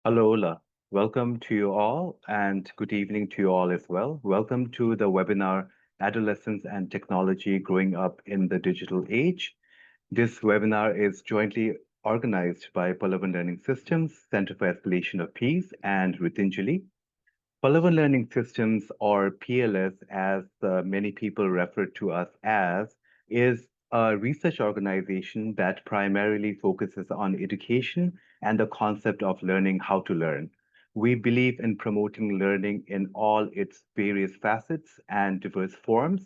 Hello, Ola. Welcome to you all, and good evening to you all as well. Welcome to the webinar Adolescence and Technology Growing Up in the Digital Age. This webinar is jointly organized by Pallavan Learning Systems, Center for Escalation of Peace, and Ritinjali. Pallavan Learning Systems, or PLS, as many people refer to us as, is a research organization that primarily focuses on education and the concept of learning how to learn. We believe in promoting learning in all its various facets and diverse forms.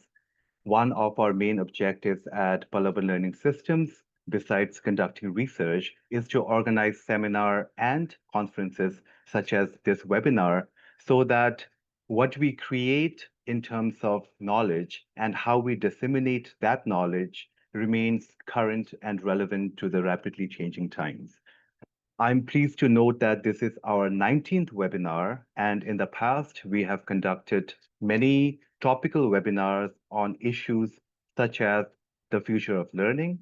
One of our main objectives at Pallavan Learning Systems, besides conducting research, is to organize seminar and conferences such as this webinar so that what we create in terms of knowledge and how we disseminate that knowledge remains current and relevant to the rapidly changing times. I'm pleased to note that this is our 19th webinar, and in the past, we have conducted many topical webinars on issues such as the future of learning,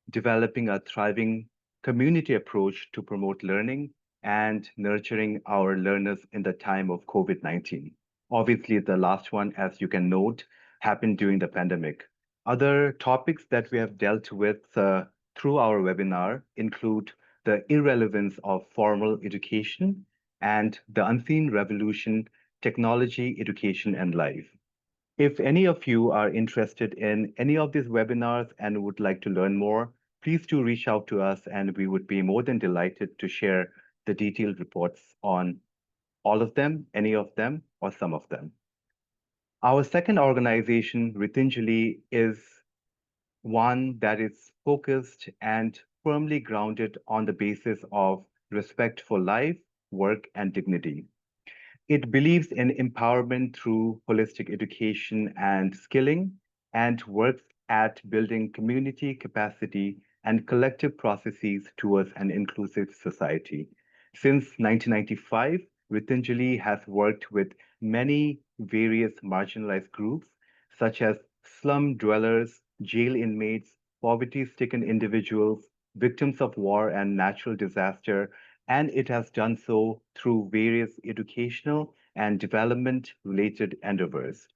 developing a thriving community approach to promote learning, and nurturing our learners in the time of COVID-19. Obviously, the last one, as you can note, happened during the pandemic. Other topics that we have dealt with through our webinar include the irrelevance of formal education and the unseen revolution, technology, education, and life. If any of you are interested in any of these webinars and would like to learn more, please do reach out to us and we would be more than delighted to share the detailed reports on all of them, any of them, or some of them. Our second organization, Ritinjali, is one that is focused and firmly grounded on the basis of respect for life, work, and dignity. It believes in empowerment through holistic education and skilling and works at building community capacity and collective processes towards an inclusive society. Since 1995, Ritinjali has worked with many various marginalized groups, such as slum dwellers, jail inmates, poverty-stricken individuals, victims of war and natural disaster, and it has done so through various educational and development related endeavors.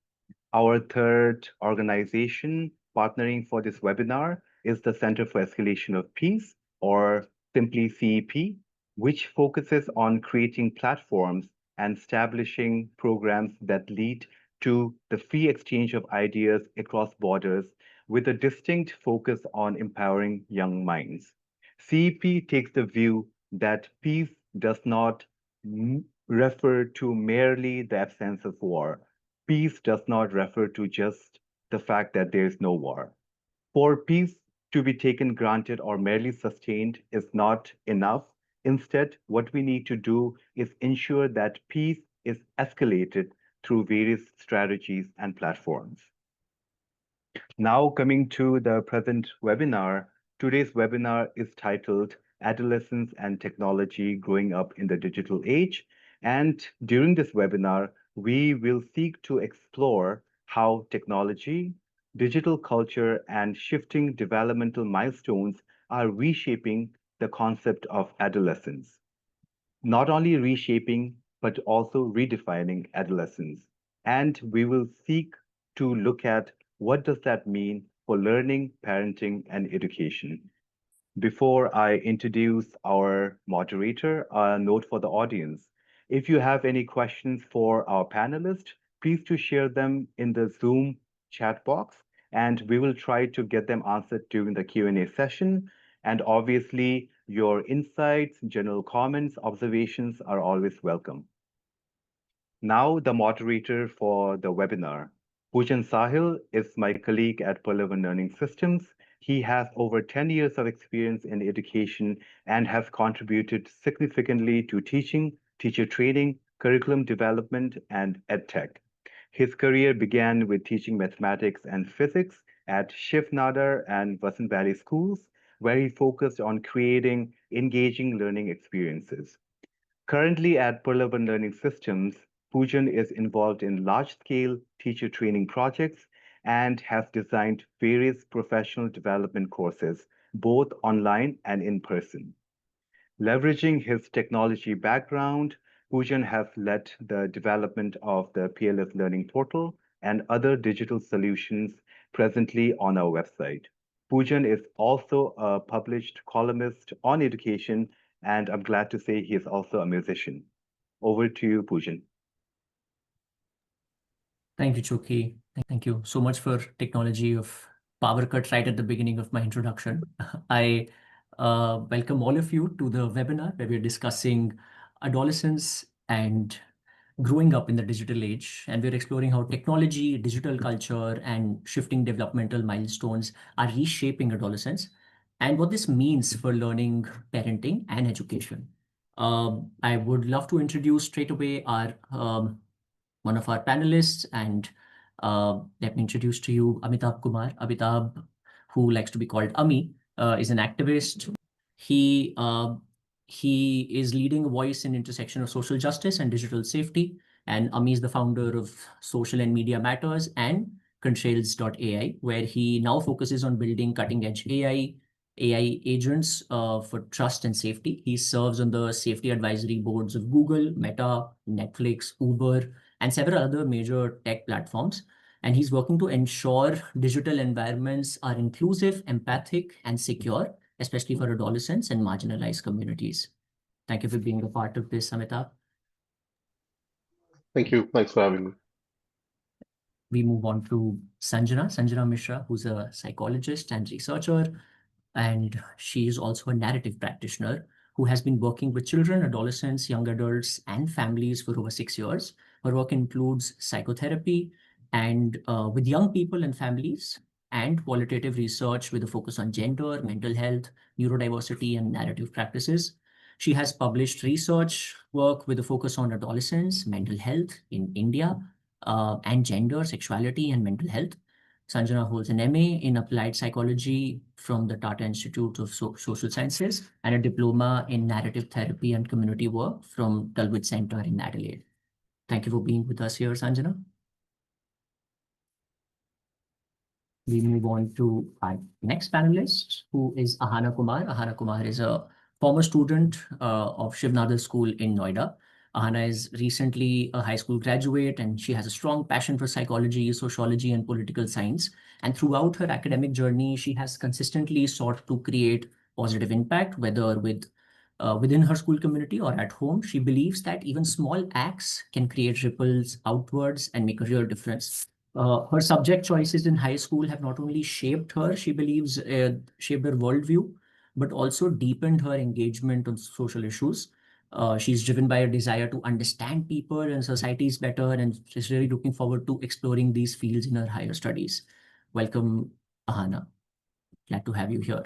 Our third organization partnering for this webinar is the Center for Escalation of Peace, or simply CEP, which focuses on creating platforms and establishing programs that lead to the free exchange of ideas across borders with a distinct focus on empowering young minds. CEP takes the view that peace does not refer to merely the absence of war. Peace does not refer to just the fact that there is no war. For peace to be taken granted or merely sustained is not enough. Instead, what we need to do is ensure that peace is escalated through various strategies and platforms. Now, coming to the present webinar, today's webinar is titled Adolescence and Technology Growing Up in the Digital Age. And during this webinar, we will seek to explore how technology, digital culture, and shifting developmental milestones are reshaping the concept of adolescence. Not only reshaping, but also redefining adolescence. And we will seek to look at what does that mean for learning, parenting, and education. Before I introduce our moderator, a note for the audience. If you have any questions for our panelists, please to share them in the Zoom chat box, and we will try to get them answered during the Q&A session. And obviously, your insights, general comments, observations are always welcome. Now, the moderator for the webinar. Pujan Sahil is my colleague at Pallavan Learning Systems. He has over 10 years of experience in education and has contributed significantly to teaching, teacher training, curriculum development, and edtech. His career began with teaching mathematics and physics at Shiv Nadar and Vasant Valley schools, where he focused on creating engaging learning experiences. Currently at Pallavan Learning Systems, Pujan is involved in large-scale teacher training projects and has designed various professional development courses, both online and in person. Leveraging his technology background, Poojan has led the development of the PLS Learning Portal and other digital solutions presently on our website. Poojan is also a published columnist on education, and I'm glad to say he is also a musician. Over to you, Poojan. Thank you, Choki. Thank you so much for technology of power cut right at the beginning of my introduction. I welcome all of you to the webinar where we're discussing adolescence and growing up in the digital age. And we're exploring how technology, digital culture, and shifting developmental milestones are reshaping adolescence and what this means for learning, parenting, and education. I would love to introduce straight away our one of our panelists, and let me introduce to you Amitabh Kumar. Amitabh, who likes to be called Ami, is an activist. He uh, he is leading a voice in intersection of social justice and digital safety. And Ami is the founder of Social and Media Matters and Contrails.ai, where he now focuses on building cutting edge AI agents for trust and safety. He serves on the safety advisory boards of Google, Meta, Netflix, Uber, and several other major tech platforms. And he's working to ensure digital environments are inclusive, empathic, and secure, especially for adolescents and marginalized communities. Thank you for being a part of this, Amitabh. Thank you. Thanks for having me. We move on to Sanjana Mishra, who's a psychologist and researcher, and she is also a narrative practitioner who has been working with children, adolescents, young adults, and families for over 6 years. Her work includes psychotherapy and with young people and families, and qualitative research with a focus on gender, mental health, neurodiversity, and narrative practices. She has published research work with a focus on adolescence, mental health in India, and gender, sexuality, and mental health. Sanjana holds an MA in Applied Psychology from the Tata Institute of Social Sciences and a diploma in Narrative Therapy and Community Work from Dulwich Centre in Adelaide. Thank you for being with us here, Sanjana. We move on to our next panelist, who is Ahana Kumar. Ahana Kumar is a former student of Shiv Nadar School in Noida. Ahana is recently a high school graduate, and she has a strong passion for psychology, sociology, and political science. And throughout her academic journey, she has consistently sought to create positive impact, whether within her school community or at home. She believes that even small acts can create ripples outwards and make a real difference. Her subject choices in high school have not only shaped her, she believes, shaped her worldview, but also deepened her engagement on social issues. She's driven by a desire to understand people and societies better, and she's really looking forward to exploring these fields in her higher studies. Welcome, Ahana. Glad to have you here.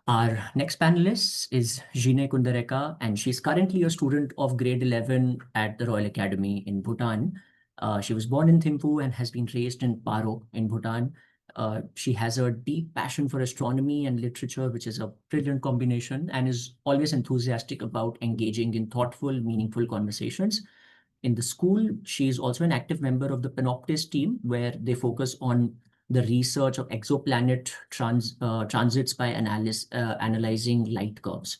Our next panelist is Jine Kundareka, and she's currently a student of grade 11 at the Royal Academy in Bhutan. She was born in Thimphu and has been raised in Paro in Bhutan. She has a deep passion for astronomy and literature, which is a brilliant combination, and is always enthusiastic about engaging in thoughtful, meaningful conversations. In the school, she is also an active member of the Panoptis team, where they focus on the research of exoplanet transits by analyzing light curves.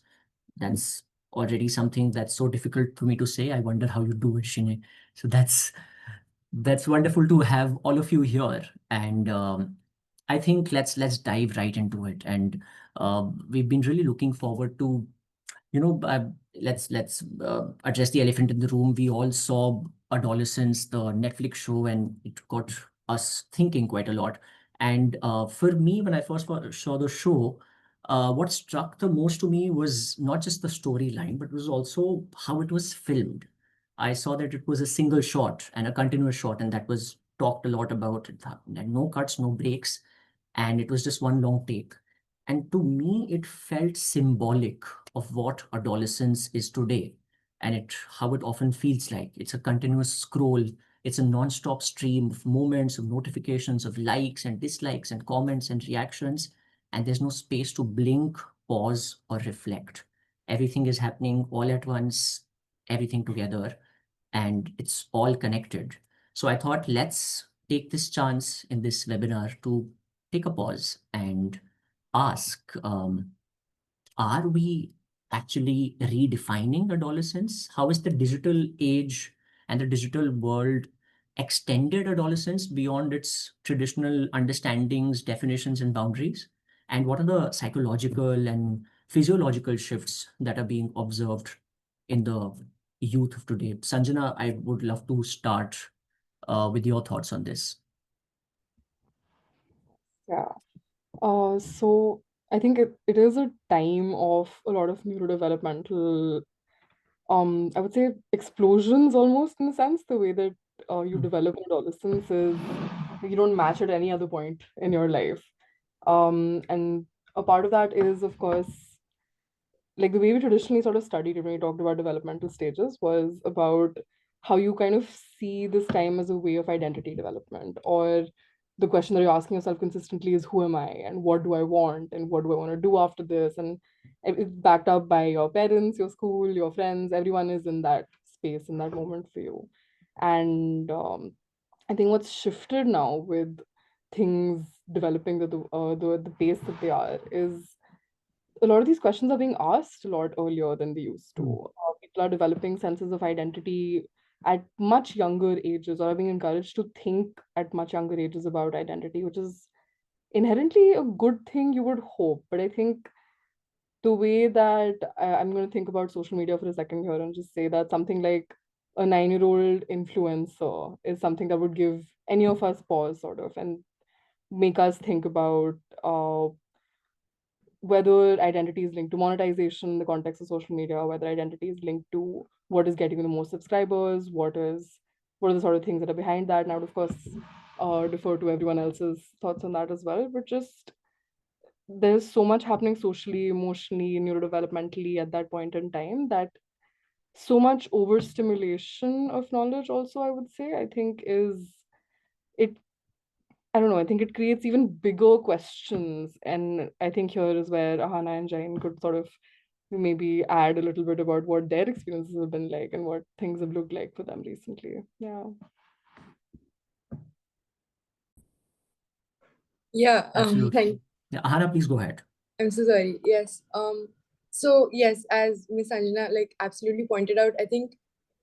That's already something that's so difficult for me to say. I wonder how you do it, Shine. So that's wonderful to have all of you here, and I think let's dive right into it. And we've been really looking forward to, let's address the elephant in the room. We all saw Adolescence, the Netflix show, and it got us thinking quite a lot. And for me, when I first saw the show, what struck the most to me was not just the storyline, but was also how it was filmed. I saw that it was a single shot and a continuous shot, and that was talked a lot about. No cuts, no breaks, and it was just one long take. And to me, it felt symbolic of what adolescence is today, and how it often feels like. It's a continuous scroll. It's a non-stop stream of moments, of notifications, of likes and dislikes and comments and reactions. And there's no space to blink, pause, or reflect. Everything is happening all at once, everything together, and it's all connected. So I thought, let's take this chance in this webinar to take a pause and ask, are we actually redefining adolescence? How is the digital age and the digital world extended adolescence beyond its traditional understandings, definitions, and boundaries? And what are the psychological and physiological shifts that are being observed in the youth of today? Sanjana, I would love to start with your thoughts on this. Yeah. So I think it is a time of a lot of neurodevelopmental, I would say explosions almost in a sense. The way that you Mm. develop in adolescence is you don't match at any other point in your life. And a part of that is, of course, like the way we traditionally sort of studied it when we talked about developmental stages was about how you kind of see this time as a way of identity development, or the question that you're asking yourself consistently is who am I and what do I want and what do I want to do after this, and it's backed up by your parents, your school, your friends. Everyone is in that space in that moment for you. And I think what's shifted now with things developing at the pace that they are is a lot of these questions are being asked a lot earlier than they used to. Mm. People are developing senses of identity at much younger ages, or are being encouraged to think at much younger ages about identity, which is inherently a good thing, you would hope. But I think the way that I'm going to think about social media for a second here and just say that something like a 9-year-old influencer is something that would give any of us pause, sort of, and make us think about whether identity is linked to monetization in the context of social media, whether identity is linked to what is getting you the most subscribers, what are the sort of things that are behind that. And I would of course defer to everyone else's thoughts on that as well. But just there's so much happening socially, emotionally, neurodevelopmentally at that point in time that so much overstimulation of knowledge also, I would say, I think is it I don't know. I think it creates even bigger questions. And I think here is where Ahana and Jain could sort of maybe add a little bit about what their experiences have been like and what things have looked like for them recently. Yeah. Yeah, Absolutely. Yeah, Ahana, please go ahead. I'm so sorry. Yes. So yes, as Miss Anjana like absolutely pointed out, I think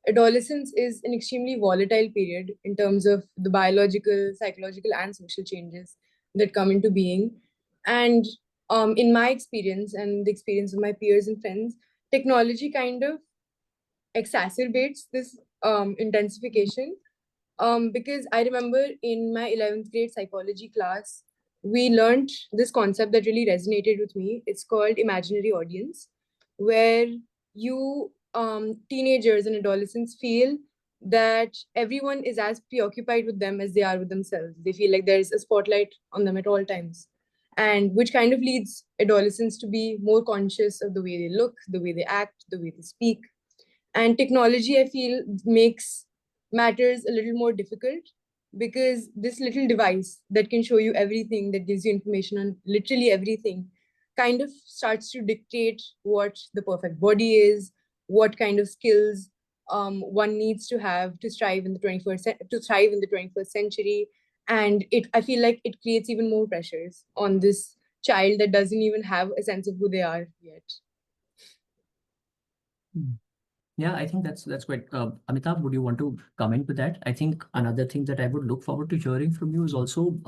adolescence is an extremely volatile period in terms of the biological, psychological, and social changes that come into being. And in my experience and the experience of my peers and friends, technology kind of exacerbates this intensification. Because I remember in my 11th grade psychology class, we learned this concept that really resonated with me. It's called imaginary audience, where you, teenagers and adolescents, feel that everyone is as preoccupied with them as they are with themselves. They feel like there's a spotlight on them at all times. And which kind of leads adolescents to be more conscious of the way they look, the way they act, the way they speak. And technology, I feel, makes matters a little more difficult because this little device that can show you everything, that gives you information on literally everything, kind of starts to dictate what the perfect body is, what kind of skills one needs to have to strive in the 21st century. And I feel like it creates even more pressures on this child that doesn't even have a sense of who they are yet. Yeah, I think that's great. Amitabh, would you want to comment with that? I think another thing that I would look forward to hearing from you is also,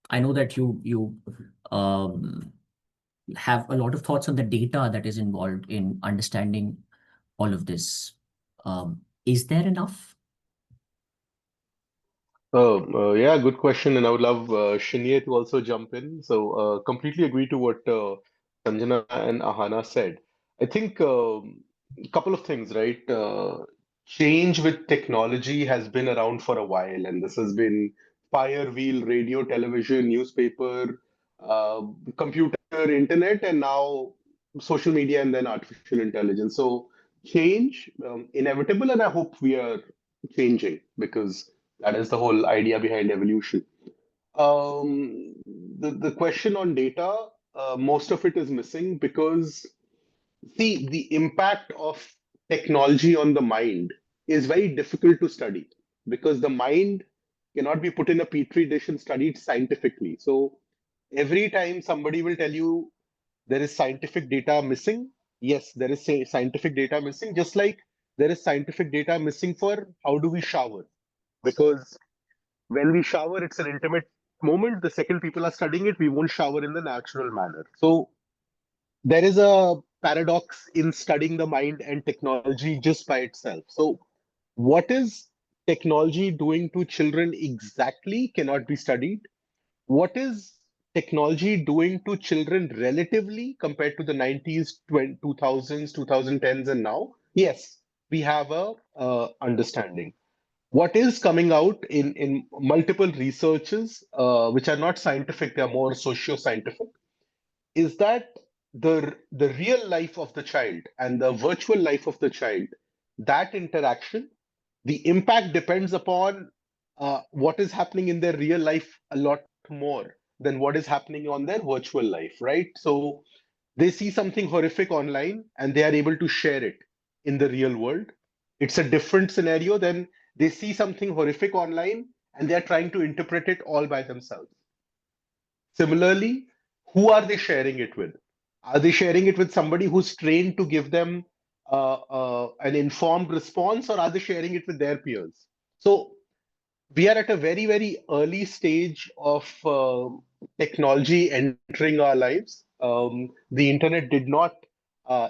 I know that you um, have a lot of thoughts on the data that is involved in understanding all of this. Is there enough? Yeah, good question. And I would love Shinya to also jump in. So, completely agree to what Sanjana and Ahana said. I think a couple of things, right? Change with technology has been around for a while, and this has been fire wheel, radio, television, newspaper, uh, computer, internet, and now social media, and then artificial intelligence. So, change inevitable, and I hope we are changing because that is the whole idea behind evolution. The question on data, most of it is missing because see the impact of technology on the mind is very difficult to study because the mind cannot be put in a petri dish and studied scientifically. So every time somebody will tell you there is scientific data missing. Yes, there is scientific data missing, just like there is scientific data missing for how do we shower. Because when we shower, it's an intimate moment. The second people are studying it, we won't shower in the natural manner. So there is a paradox in studying the mind and technology just by itself. So, what is technology doing to children exactly cannot be studied. What is technology doing to children relatively compared to the 90s, 2000s, 2010s, and now? Yes, we have a understanding. What is coming out in multiple researches, which are not scientific, they are more socio-scientific, is that the real life of the child and the virtual life of the child, that interaction, the impact depends upon what is happening in their real life a lot more than what is happening on their virtual life, right? So they see something horrific online and they are able to share it in the real world. It's a different scenario than they see something horrific online and they are trying to interpret it all by themselves. Similarly, who are they sharing it with? Are they sharing it with somebody who's trained to give them an informed response, or are they sharing it with their peers? So we are at a very, very early stage of technology entering our lives. The internet did not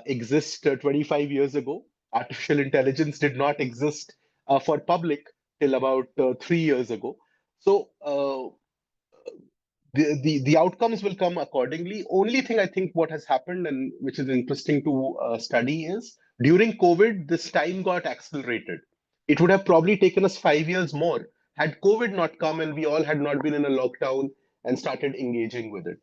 exist 25 years ago. Artificial intelligence did not exist for public till about 3 years ago. So the outcomes will come accordingly. Only thing I think what has happened and which is interesting to study is during COVID, this time got accelerated. It would have probably taken us 5 years more had COVID not come and we all had not been in a lockdown and started engaging with it.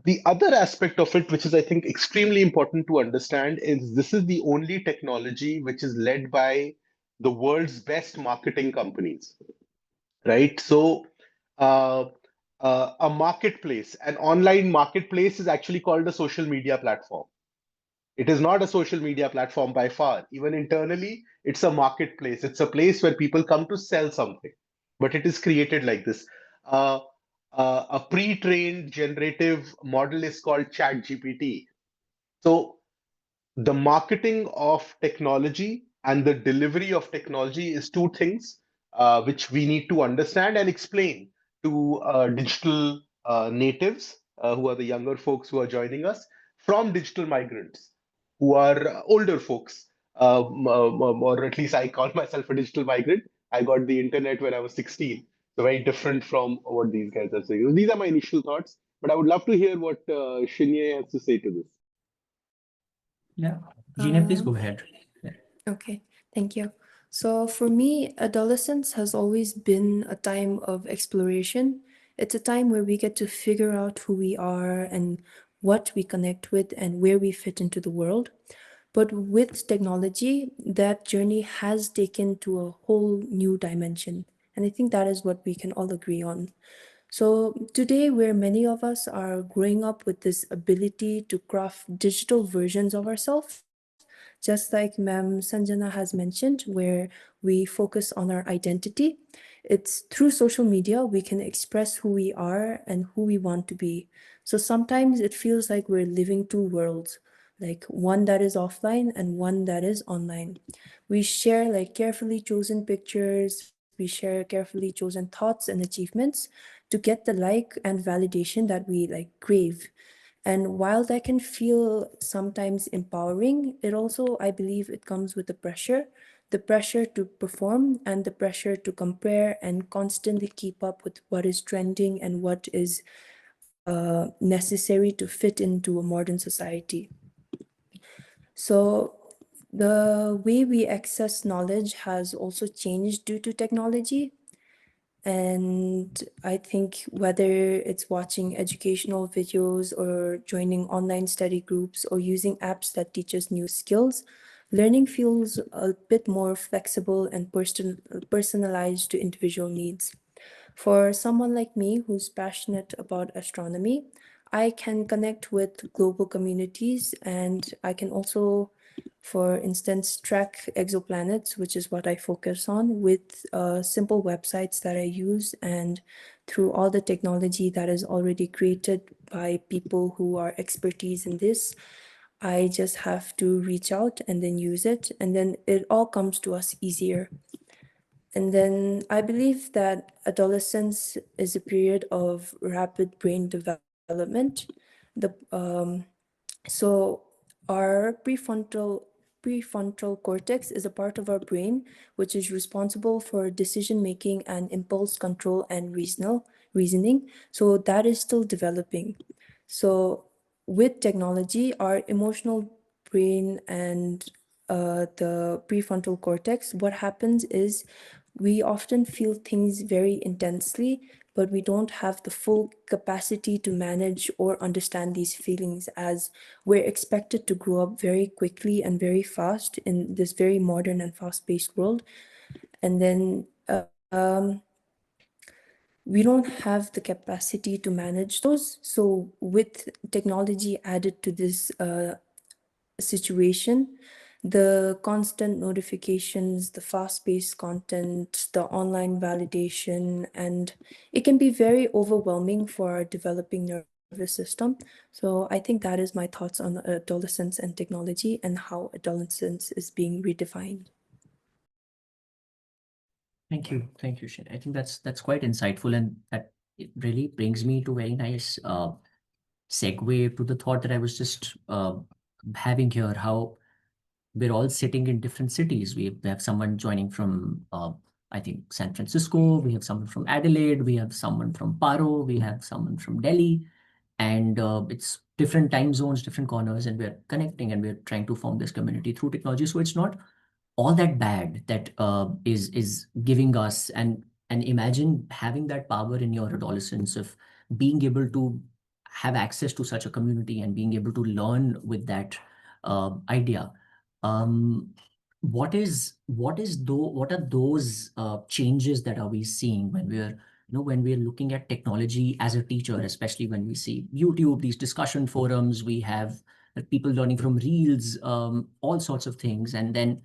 The other aspect of it, which is I think extremely important to understand, is this is the only technology which is led by the world's best marketing companies, right? So, uh, a marketplace, an online marketplace, is actually called a social media platform. It is not a social media platform by far. Even internally, it's a marketplace. It's a place where people come to sell something, but it is created like this. Uh, a pre-trained generative model is called Chat GPT. So the marketing of technology and the delivery of technology is two things which we need to understand and explain to digital natives who are the younger folks who are joining us, from digital migrants who are older folks. Or at least I call myself a digital migrant. I got the internet when I was 16. So very different from what these guys are saying. These are my initial thoughts, but I would love to hear what Shinye has to say to this. Yeah, Gina, please go Um, ahead. Yeah. Okay, thank you. So for me, adolescence has always been a time of exploration. It's a time where we get to figure out who we are and what we connect with and where we fit into the world. But with technology, that journey has taken to a whole new dimension. And I think that is what we can all agree on. So today, where many of us are growing up with this ability to craft digital versions of ourselves, just like Ma'am Sanjana has mentioned, where we focus on our identity. It's through social media we can express who we are and who we want to be. So sometimes it feels like we're living two worlds, like one that is offline and one that is online. We share like carefully chosen pictures, we share carefully chosen thoughts and achievements to get the like and validation that we like crave. And while that can feel sometimes empowering, it also, I believe, it comes with the pressure to perform and the pressure to compare and constantly keep up with what is trending and what is necessary to fit into a modern society. So the way we access knowledge has also changed due to technology. And I think whether it's watching educational videos or joining online study groups or using apps that teach us new skills, learning feels a bit more flexible and personalized to individual needs. For someone like me who's passionate about astronomy, I can connect with global communities and I can also For instance, track exoplanets, which is what I focus on, with simple websites that I use, and through all the technology that is already created by people who are expertise in this. I just have to reach out and then use it, and then it all comes to us easier. And then I believe that adolescence is a period of rapid brain development. So our prefrontal cortex is a part of our brain which is responsible for decision making and impulse control and reasoning. So that is still developing. So with technology, our emotional brain and the prefrontal cortex, what happens is we often feel things very intensely, but we don't have the full capacity to manage or understand these feelings, as we're expected to grow up very quickly and very fast in this very modern and fast-paced world. And then we don't have the capacity to manage those. So with technology added to this situation, the constant notifications, the fast-paced content, the online validation, and it can be very overwhelming for our developing nervous system. So I think that is my thoughts on adolescence and technology and how adolescence is being redefined. Thank you, Shin. I think that's quite insightful, and that it really brings me to a very nice segue to the thought that I was just having here. How we're all sitting in different cities. We have someone joining from I think San Francisco. We have someone from Adelaide. We have someone from Paro. We have someone from Delhi, and it's different time zones, different corners, and we're connecting and we're trying to form this community through technology. So it's not all that bad that is giving us, and imagine having that power in your adolescence of being able to have access to such a community and being able to learn with that idea. um, what are those changes that are we seeing when we're looking at technology as a teacher, especially when we see YouTube, these discussion forums, we have people learning from reels, all sorts of things, and then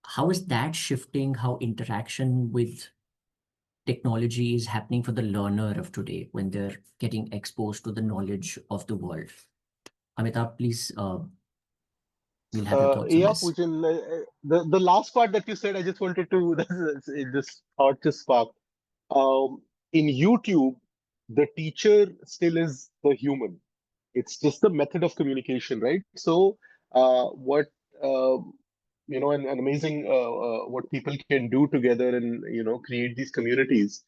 how is that shifting how interaction with technology is happening for the learner of today when they're getting exposed to the knowledge of the world? Amitabh, please, we'll have your thoughts on Yeah, this. Poojan, the last part that you said, I just wanted to this thought just sparked. In YouTube, the teacher still is the human. It's just the method of communication, right? So, what an amazing what people can do together and create these communities.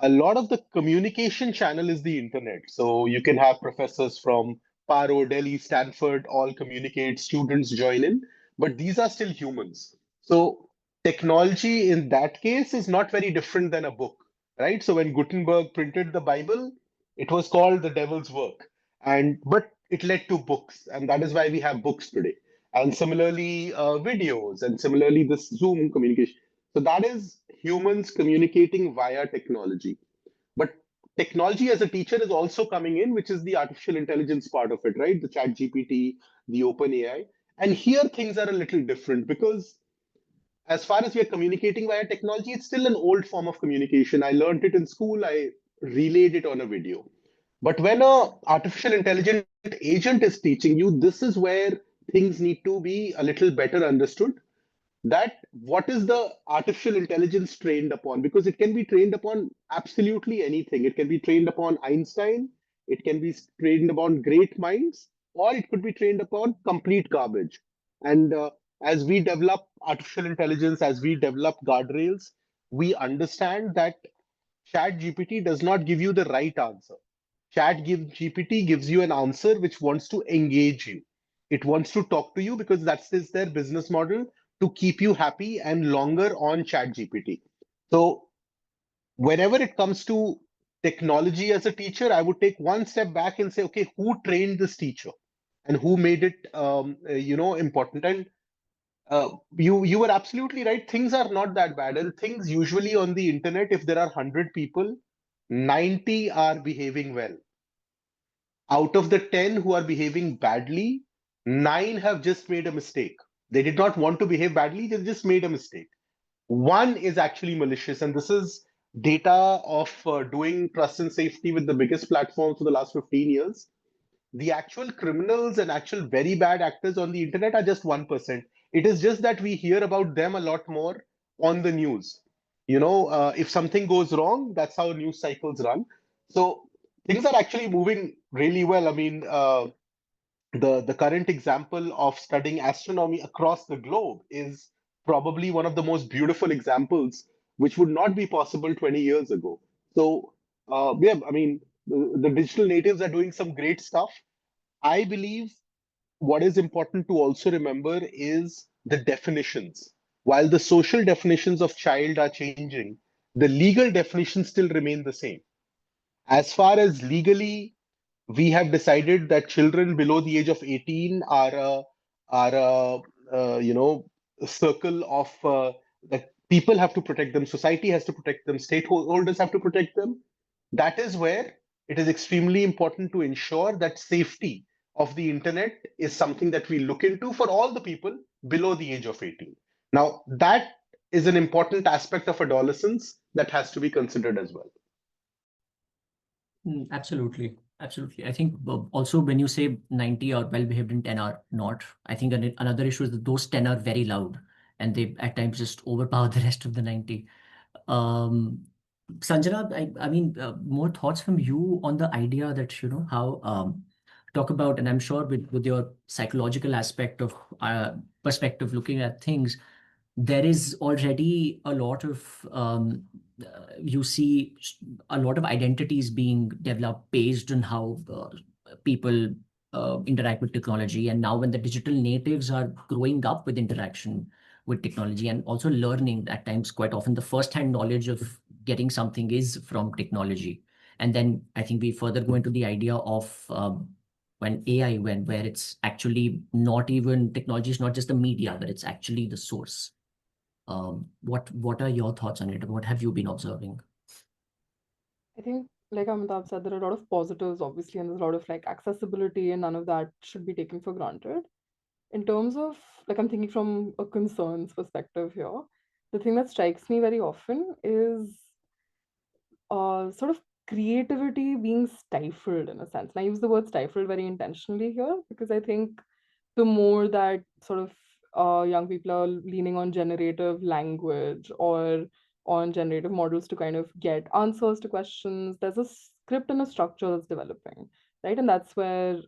A lot of the communication channel is the internet. So you can have professors from Paro, Delhi, Stanford all communicate, students join in, but these are still humans. So technology in that case is not very different than a book, right? So when Gutenberg printed the Bible, it was called the devil's work, and but it led to books, and that is why we have books today. And similarly, videos, and similarly this Zoom communication. So that is humans communicating via technology. But technology as a teacher is also coming in, which is the artificial intelligence part of it, right? The chat GPT, the open AI. And here things are a little different because as far as we are communicating via technology, it's still an old form of communication. I learned it in school, I relayed it on a video. But when a artificial intelligent agent is teaching you, this is where things need to be a little better understood, that what is the artificial intelligence trained upon, because it can be trained upon absolutely anything. It can be trained upon Einstein, it can be trained upon great minds, or it could be trained upon complete garbage. And as we develop artificial intelligence, as we develop guardrails, we understand that chat gpt does not give you the right answer. GPT gives you an answer which wants to engage you. It wants to talk to you because that's their business model, to keep you happy and longer on Chat GPT. So whenever it comes to technology as a teacher, I would take one step back and say, okay, who trained this teacher and who made it important? And you were absolutely right. Things are not that bad. And things usually on the internet, if there are 100 people, 90 are behaving well. Out of the 10 who are behaving badly, 9 have just made a mistake. They did not want to behave badly, they just made a mistake. One is actually malicious, and this is data of doing trust and safety with the biggest platform for the last 15 years. The actual criminals and actual very bad actors on the internet are just 1%. It is just that we hear about them a lot more on the news. If something goes wrong, that's how news cycles run. So things are actually moving really well. I mean, the current example of studying astronomy across the globe is probably one of the most beautiful examples, which would not be possible 20 years ago. So, yeah, I mean, the digital natives are doing some great stuff. I believe what is important to also remember is the definitions. While the social definitions of child are changing, the legal definitions still remain the same. As far as legally, we have decided that children below the age of 18 are a circle of that people have to protect them, society has to protect them, stakeholders have to protect them. That is where it is extremely important to ensure that safety of the internet is something that we look into for all the people below the age of 18. Now, that is an important aspect of adolescence that has to be considered as well. Absolutely. Absolutely. I think also when you say 90 are well behaved and 10 are not, I think another issue is that those 10 are very loud and they at times just overpower the rest of the 90. Sanjana, I mean, more thoughts from you on the idea that, how talk about, and I'm sure with your psychological aspect of perspective looking at things, there is already a lot of you see a lot of identities being developed based on how people interact with technology. And now when the digital natives are growing up with interaction with technology and also learning at times, quite often the first-hand knowledge of getting something is from technology. And then I think we further go into the idea of when AI where it's actually not even technology is not just the media, but it's actually the source. What are your thoughts on it? What have you been observing? I think, like Amitabh said, there are a lot of positives, obviously, and there's a lot of like accessibility, and none of that should be taken for granted. In terms of, like, I'm thinking from a concerns perspective here, the thing that strikes me very often is sort of creativity being stifled in a sense. And I use the word stifled very intentionally here because I think the more that sort of young people are leaning on generative language or on generative models to kind of get answers to questions, there's a script and a structure that's developing, right? And that's where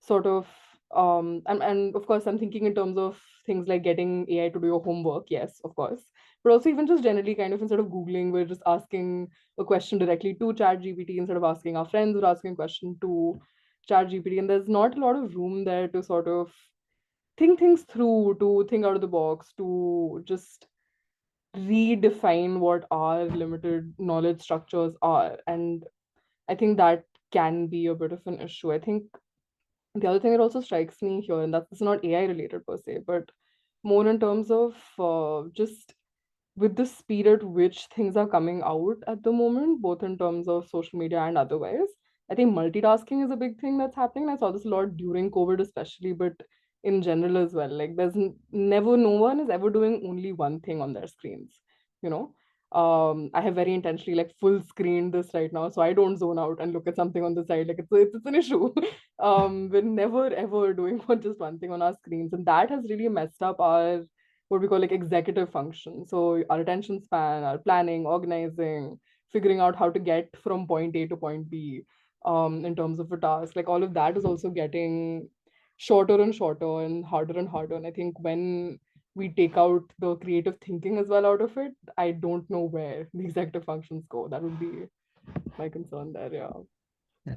sort of and of course I'm thinking in terms of things like getting AI to do your homework, yes, of course, but also even just generally kind of instead of Googling, we're just asking a question directly to ChatGPT instead of asking our friends or asking a question to ChatGPT. And there's not a lot of room there to sort of think things through, to think out of the box, to just redefine what our limited knowledge structures are. And I think that can be a bit of an issue. I think the other thing that also strikes me here, and that's not AI related per se, but more in terms of just with the speed at which things are coming out at the moment, both in terms of social media and otherwise, I think multitasking is a big thing that's happening. I saw this a lot during COVID, especially, but in general as well. Like, there's never, no one is ever doing only one thing on their screens, you know? I have very intentionally like full screened this right now, so I don't zone out and look at something on the side. Like, it's an issue. We're never ever doing just one thing on our screens, and that has really messed up our what we call like executive function. So our attention span, our planning, organizing, figuring out how to get from point A to point B, in terms of a task, like all of that is also getting shorter and shorter and harder and harder. And I think when we take out the creative thinking as well out of it, I don't know where the executive functions go. That would be my concern there. Yeah.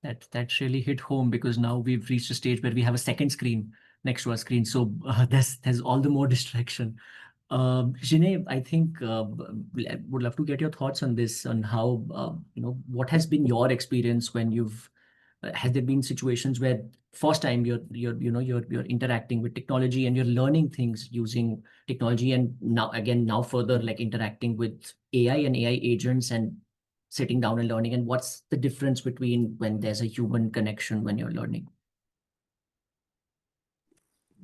That really hit home because now we've reached a stage where we have a second screen next to our screen, so there's all the more distraction. Jinay, I think would love to get your thoughts on this, on how what has been your experience when you've has there been situations where first time you're interacting with technology and you're learning things using technology, and now further like interacting with AI and AI agents and sitting down and learning, and what's the difference between when there's a human connection when you're learning?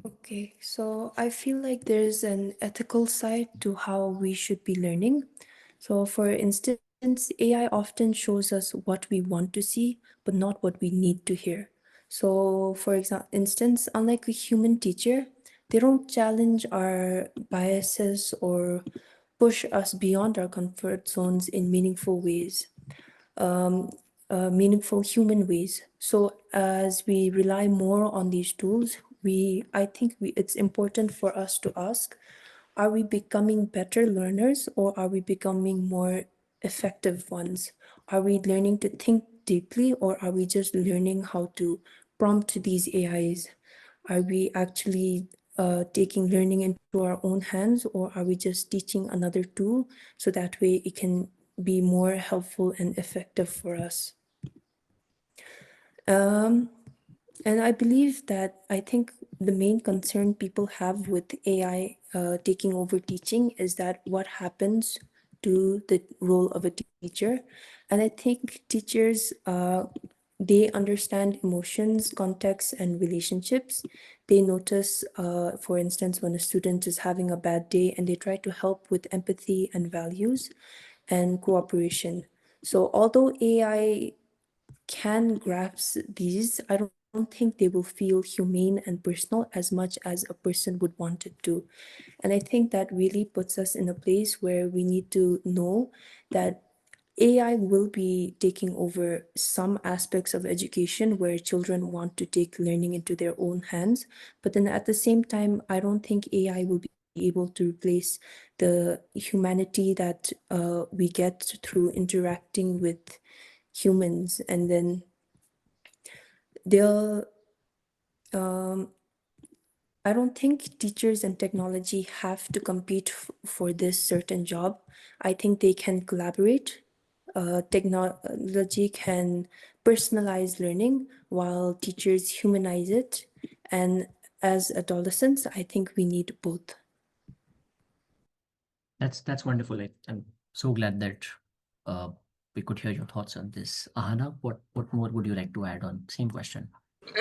Okay, so I feel like there's an ethical side to how we should be learning. So, for instance, AI often shows us what we want to see, but not what we need to hear. So, for instance, unlike a human teacher, they don't challenge our biases or push us beyond our comfort zones in meaningful ways, um, meaningful human ways. So as we rely more on these tools, I think it's important for us to ask, are we becoming better learners or are we becoming more effective ones? Are we learning to think deeply or are we just learning how to prompt these AIs? Are we actually taking learning into our own hands, or are we just teaching another tool so that way it can be more helpful and effective for us? And I believe that I think the main concern people have with AI taking over teaching is that what happens to the role of a teacher. And I think teachers, they understand emotions, context, and relationships. They notice, for instance, when a student is having a bad day and they try to help with empathy and values and cooperation. So although AI can grasp these, I don't think they will feel humane and personal as much as a person would want it to. And I think that really puts us in a place where we need to know that AI will be taking over some aspects of education where children want to take learning into their own hands. But then at the same time, I don't think AI will be able to replace the humanity that we get through interacting with humans. And then they'll I don't think teachers and technology have to compete for this certain job. I think they can collaborate. Technology can personalize learning while teachers humanize it. And as adolescents, I think we need both. That's wonderful. I'm so glad that uh, we could hear your thoughts on this. Ahana, what more would you like to add on? Same question.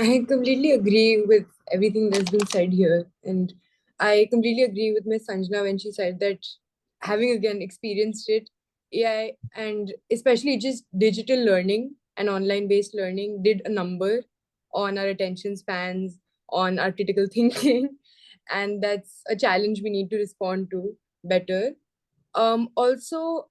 I completely agree with everything that's been said here. And I completely agree with Miss Sanjana when she said that having again experienced it, AI and especially just digital learning and online based learning did a number on our attention spans, on our critical thinking. And that's a challenge we need to respond to better. Also,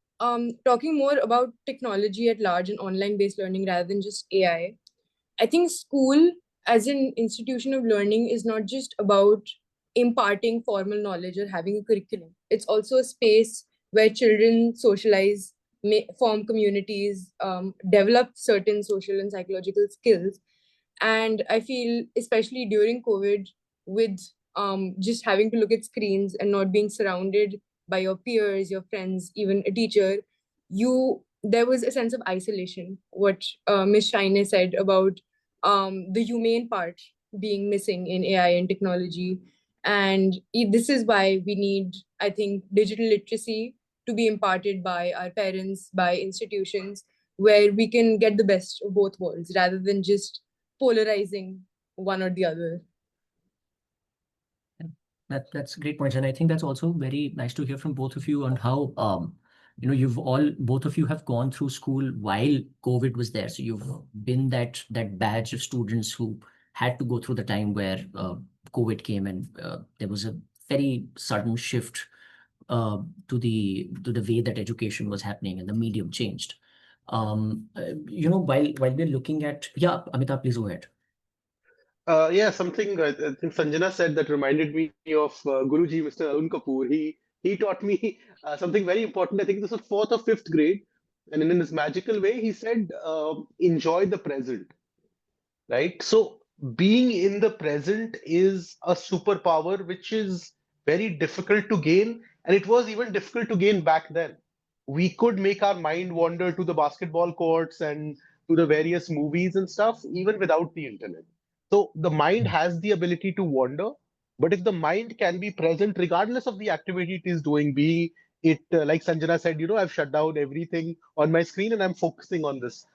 talking more about technology at large and online based learning rather than just I think school as an institution of learning is not just about imparting formal knowledge or having a curriculum. It's also a space where children socialize, form communities, develop certain social and psychological skills. And I feel, especially during COVID, with just having to look at screens and not being surrounded by your peers, your friends, even a teacher, there was a sense of isolation. What Miss Shine said about the humane part being missing in AI and technology. And this is why we need, I think, digital literacy to be imparted by our parents, by institutions, where we can get the best of both worlds rather than just polarizing one or the other. That's great points, and I think that's also very nice to hear from both of you on how you've both of you have gone through school while COVID was there, so you've been that batch of students who had to go through the time where COVID came and there was a very sudden shift to the way that education was happening and the medium changed. While we're looking at, yeah, Amitabh, please go ahead. Yeah, something I think Sanjana said that reminded me of Guruji, Mr. Arun Kapoor. He taught me something very important. I think this was fourth or fifth grade, and in this magical way, he said, "Enjoy the present." Right? So being in the present is a superpower which is very difficult to gain, and it was even difficult to gain back then. We could make our mind wander to the basketball courts and to the various movies and stuff, even without the internet. So the mind has the ability to wander, but if the mind can be present regardless of the activity it is doing, be it like Sanjana said, I've shut down everything on my screen and I'm focusing on this.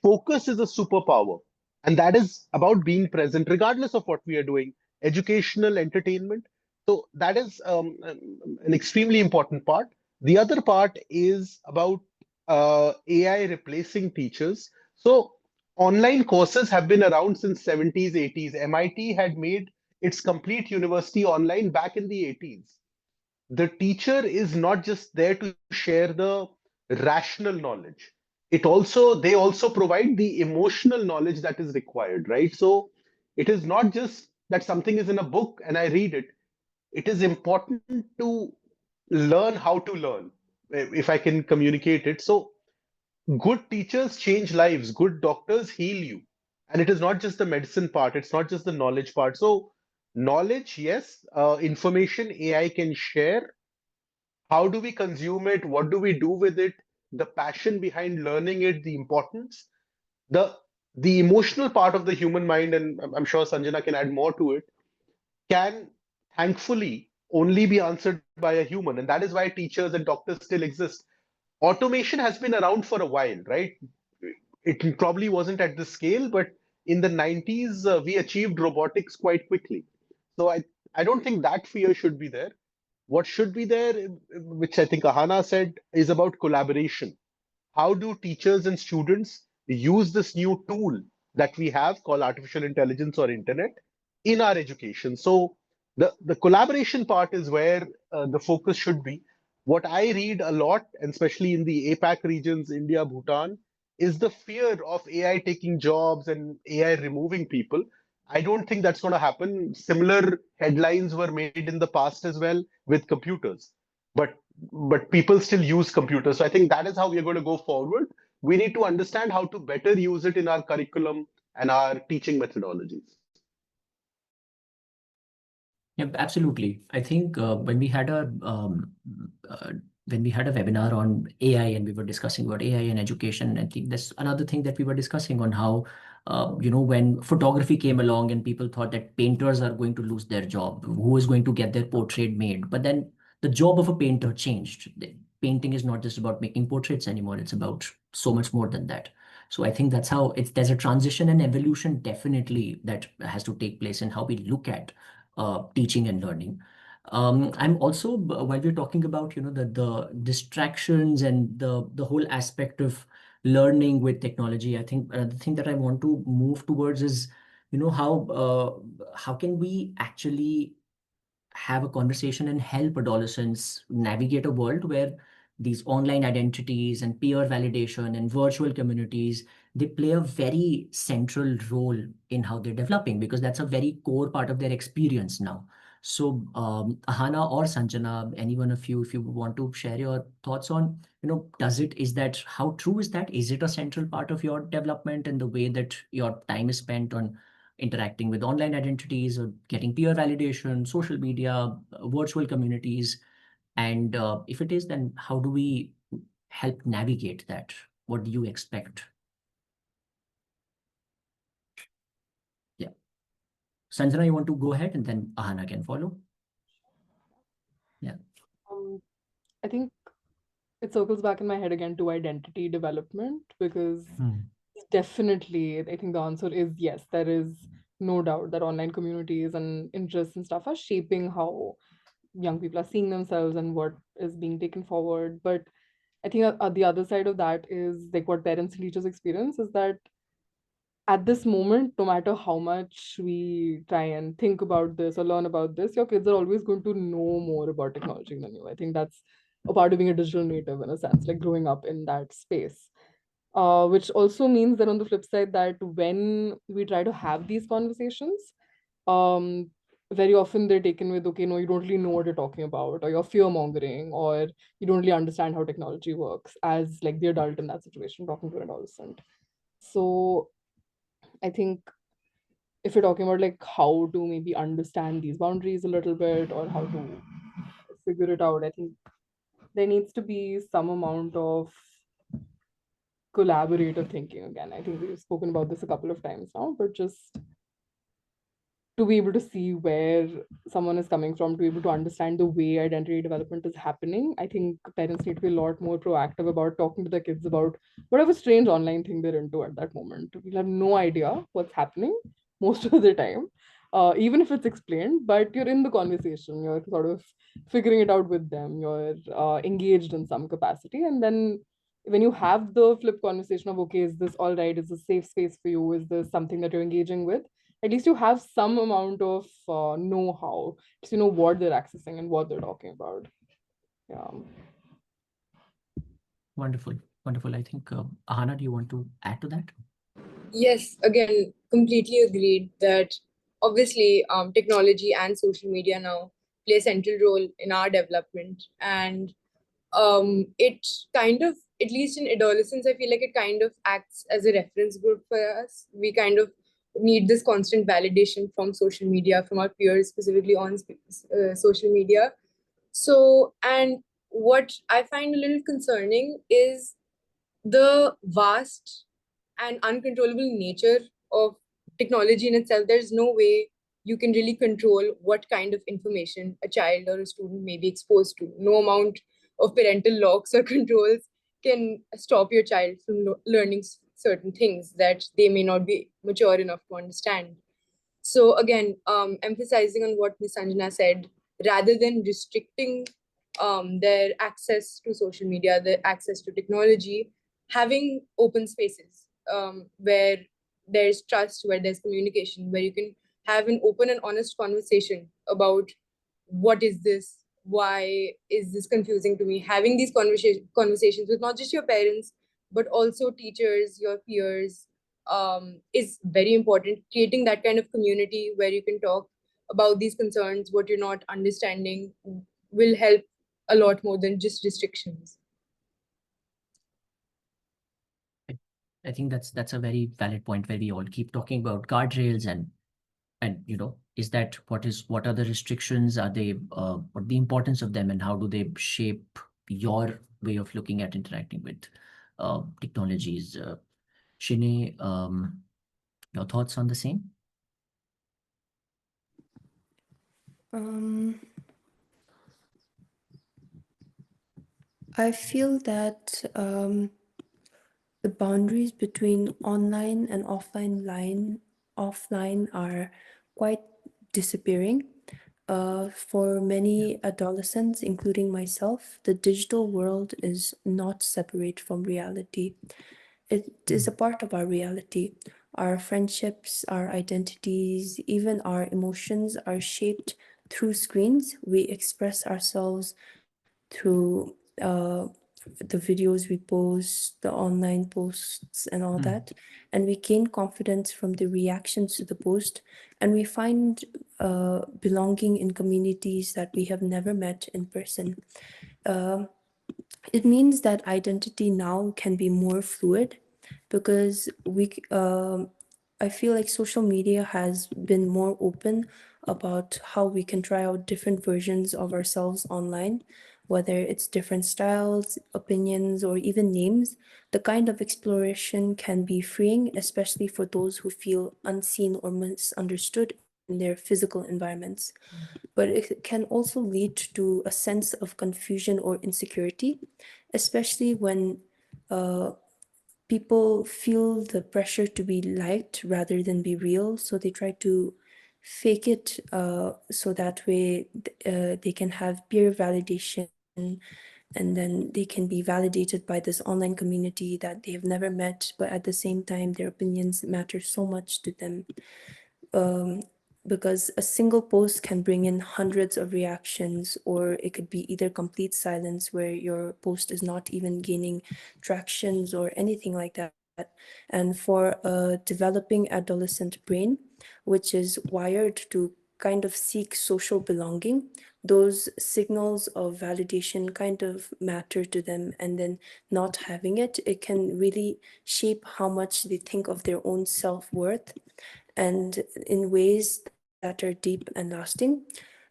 Focus is a superpower, and that is about being present regardless of what we are doing. educational entertainment. So that is an extremely important part. The other part is about AI replacing teachers. So online courses have been around since 70s, 80s. MIT had made its complete university online back in the 80s. The teacher is not just there to share the rational knowledge. They also provide the emotional knowledge that is required, right? So it is not just that something is in a book and I read it. It is important to learn how to learn, if I can communicate it. So good teachers change lives, good doctors heal you. And it is not just the medicine part, it's not just the knowledge part. So knowledge, yes, information AI can share. How do we consume it? What do we do with it? The passion behind learning it, the importance, the the emotional part of the human mind, and I'm sure Sanjana can add more to it, can thankfully only be answered by a human. And that is why teachers and doctors still exist. Automation has been around for a while, right? It probably wasn't at this scale, but in the 90s, we achieved robotics quite quickly. So I don't think that fear should be there. What should be there, which I think Ahana said, is about collaboration. How do teachers and students use this new tool that we have called artificial intelligence or internet in our education? So the collaboration part is where the focus should be. What I read a lot, and especially in the APAC regions, India, Bhutan, is the fear of AI taking jobs and AI removing people. I don't think that's going to happen. Similar headlines were made in the past as well with computers. But people still use computers. So I think that is how we are going to go forward. We need to understand how to better use it in our curriculum and our teaching methodologies. Yeah, absolutely. I think when we had a webinar on AI and we were discussing about AI and education, I think that's another thing that we were discussing on how when photography came along and people thought that painters are going to lose their job, who is going to get their portrait made? But then the job of a painter changed. Painting is not just about making portraits anymore. It's about so much more than that. So I think that's how there's a transition and evolution definitely that has to take place in how we look at teaching and learning. I'm also, while we're talking about, the distractions and the whole aspect of learning with technology, I think the thing that I want to move towards is, how can we actually have a conversation and help adolescents navigate a world where these online identities and peer validation and virtual communities, they play a very central role in how they're developing, because that's a very core part of their experience now. So Ahana or Sanjana, any one of you, if you want to share your thoughts on, how true is that? Is it a central part of your development and the way that your time is spent on interacting with online identities or getting peer validation, social media, virtual communities? And if it is, then how do we help navigate that? What do you expect? Yeah. Sanjana, you want to go ahead and then Ahana can follow? Yeah. I think it circles back in my head again to identity development, because definitely, I think the answer is yes. There is no doubt that online communities and interests and stuff are shaping how young people are seeing themselves and what is being taken forward. But I think the other side of that is like what parents and teachers experience is that at this moment, no matter how much we try and think about this or learn about this, your kids are always going to know more about technology than you. I think that's a part of being a digital native in a sense, like growing up in that space. Which also means that on the flip side, that when we try to have these conversations, um, very often they're taken with, okay, no, you don't really know what you're talking about, or you're fear mongering, or you don't really understand how technology works, as like the adult in that situation talking to an adolescent. So I think if you're talking about like how to maybe understand these boundaries a little bit or how to figure it out, I think there needs to be some amount of collaborative thinking again. I think we've spoken about this a couple of times now, but just to be able to see where someone is coming from, to be able to understand the way identity development is happening. I think parents need to be a lot more proactive about talking to their kids about whatever strange online thing they're into at that moment. We'll have no idea what's happening most of the time. even if it's explained, but you're in the conversation, you're sort of figuring it out with them, you're engaged in some capacity. And then when you have the flip conversation of, okay, is this all right? Is this a safe space for you? Is this something that you're engaging with? At least you have some amount of know-how, so you know what they're accessing and what they're talking about. Yeah. Wonderful, wonderful. I think, Ahana, do you want to add to that? Yes, again, completely agreed that obviously technology and social media now play a central role in our development. And it kind of, at least in adolescence, I feel like it kind of acts as a reference group for us. We kind of need this constant validation from social media, from our peers, specifically on social media. So, and what I find a little concerning is the vast and uncontrollable nature of technology in itself. There's no way you can really control what kind of information a child or a student may be exposed to. No amount of parental locks or controls can stop your child from learning certain things that they may not be mature enough to understand. So again, emphasizing on what Ms. Sanjana said, rather than restricting their access to social media, their access to technology, having open spaces where there's trust, where there's communication, where you can have an open and honest conversation about what is this, why is this confusing to me. Having these conversations with not just your parents, but also teachers, your peers, is very important. Creating that kind of community where you can talk about these concerns, what you're not understanding, will help a lot more than just restrictions. I think that's a very valid point, where we all keep talking about guardrails and is that what are the restrictions? Are they what the importance of them, and how do they shape your way of looking at interacting with technologies? Shine, your thoughts on the same? I feel that the boundaries between online and offline are quite disappearing. For many adolescents, including myself, the digital world is not separate from reality. It is a part of our reality. Our friendships, our identities, even our emotions are shaped through screens. We express ourselves through the videos we post, the online posts, and all that. And we gain confidence from the reactions to the post. And we find belonging in communities that we have never met in person. It means that identity now can be more fluid, because I feel like social media has been more open about how we can try out different versions of ourselves online, whether it's different styles, opinions, or even names. The kind of exploration can be freeing, especially for those who feel unseen or misunderstood in their physical environments. But it can also lead to a sense of confusion or insecurity, especially when people feel the pressure to be liked rather than be real. So they try to fake it, so that way they can have peer validation, and then they can be validated by this online community that they have never met, but at the same time their opinions matter so much to them. Because a single post can bring in hundreds of reactions, or it could be either complete silence where your post is not even gaining tractions or anything like that. And for a developing adolescent brain, which is wired to kind of seek social belonging, those signals of validation kind of matter to them. And then not having it, it can really shape how much they think of their own self-worth, and in ways that are deep and lasting.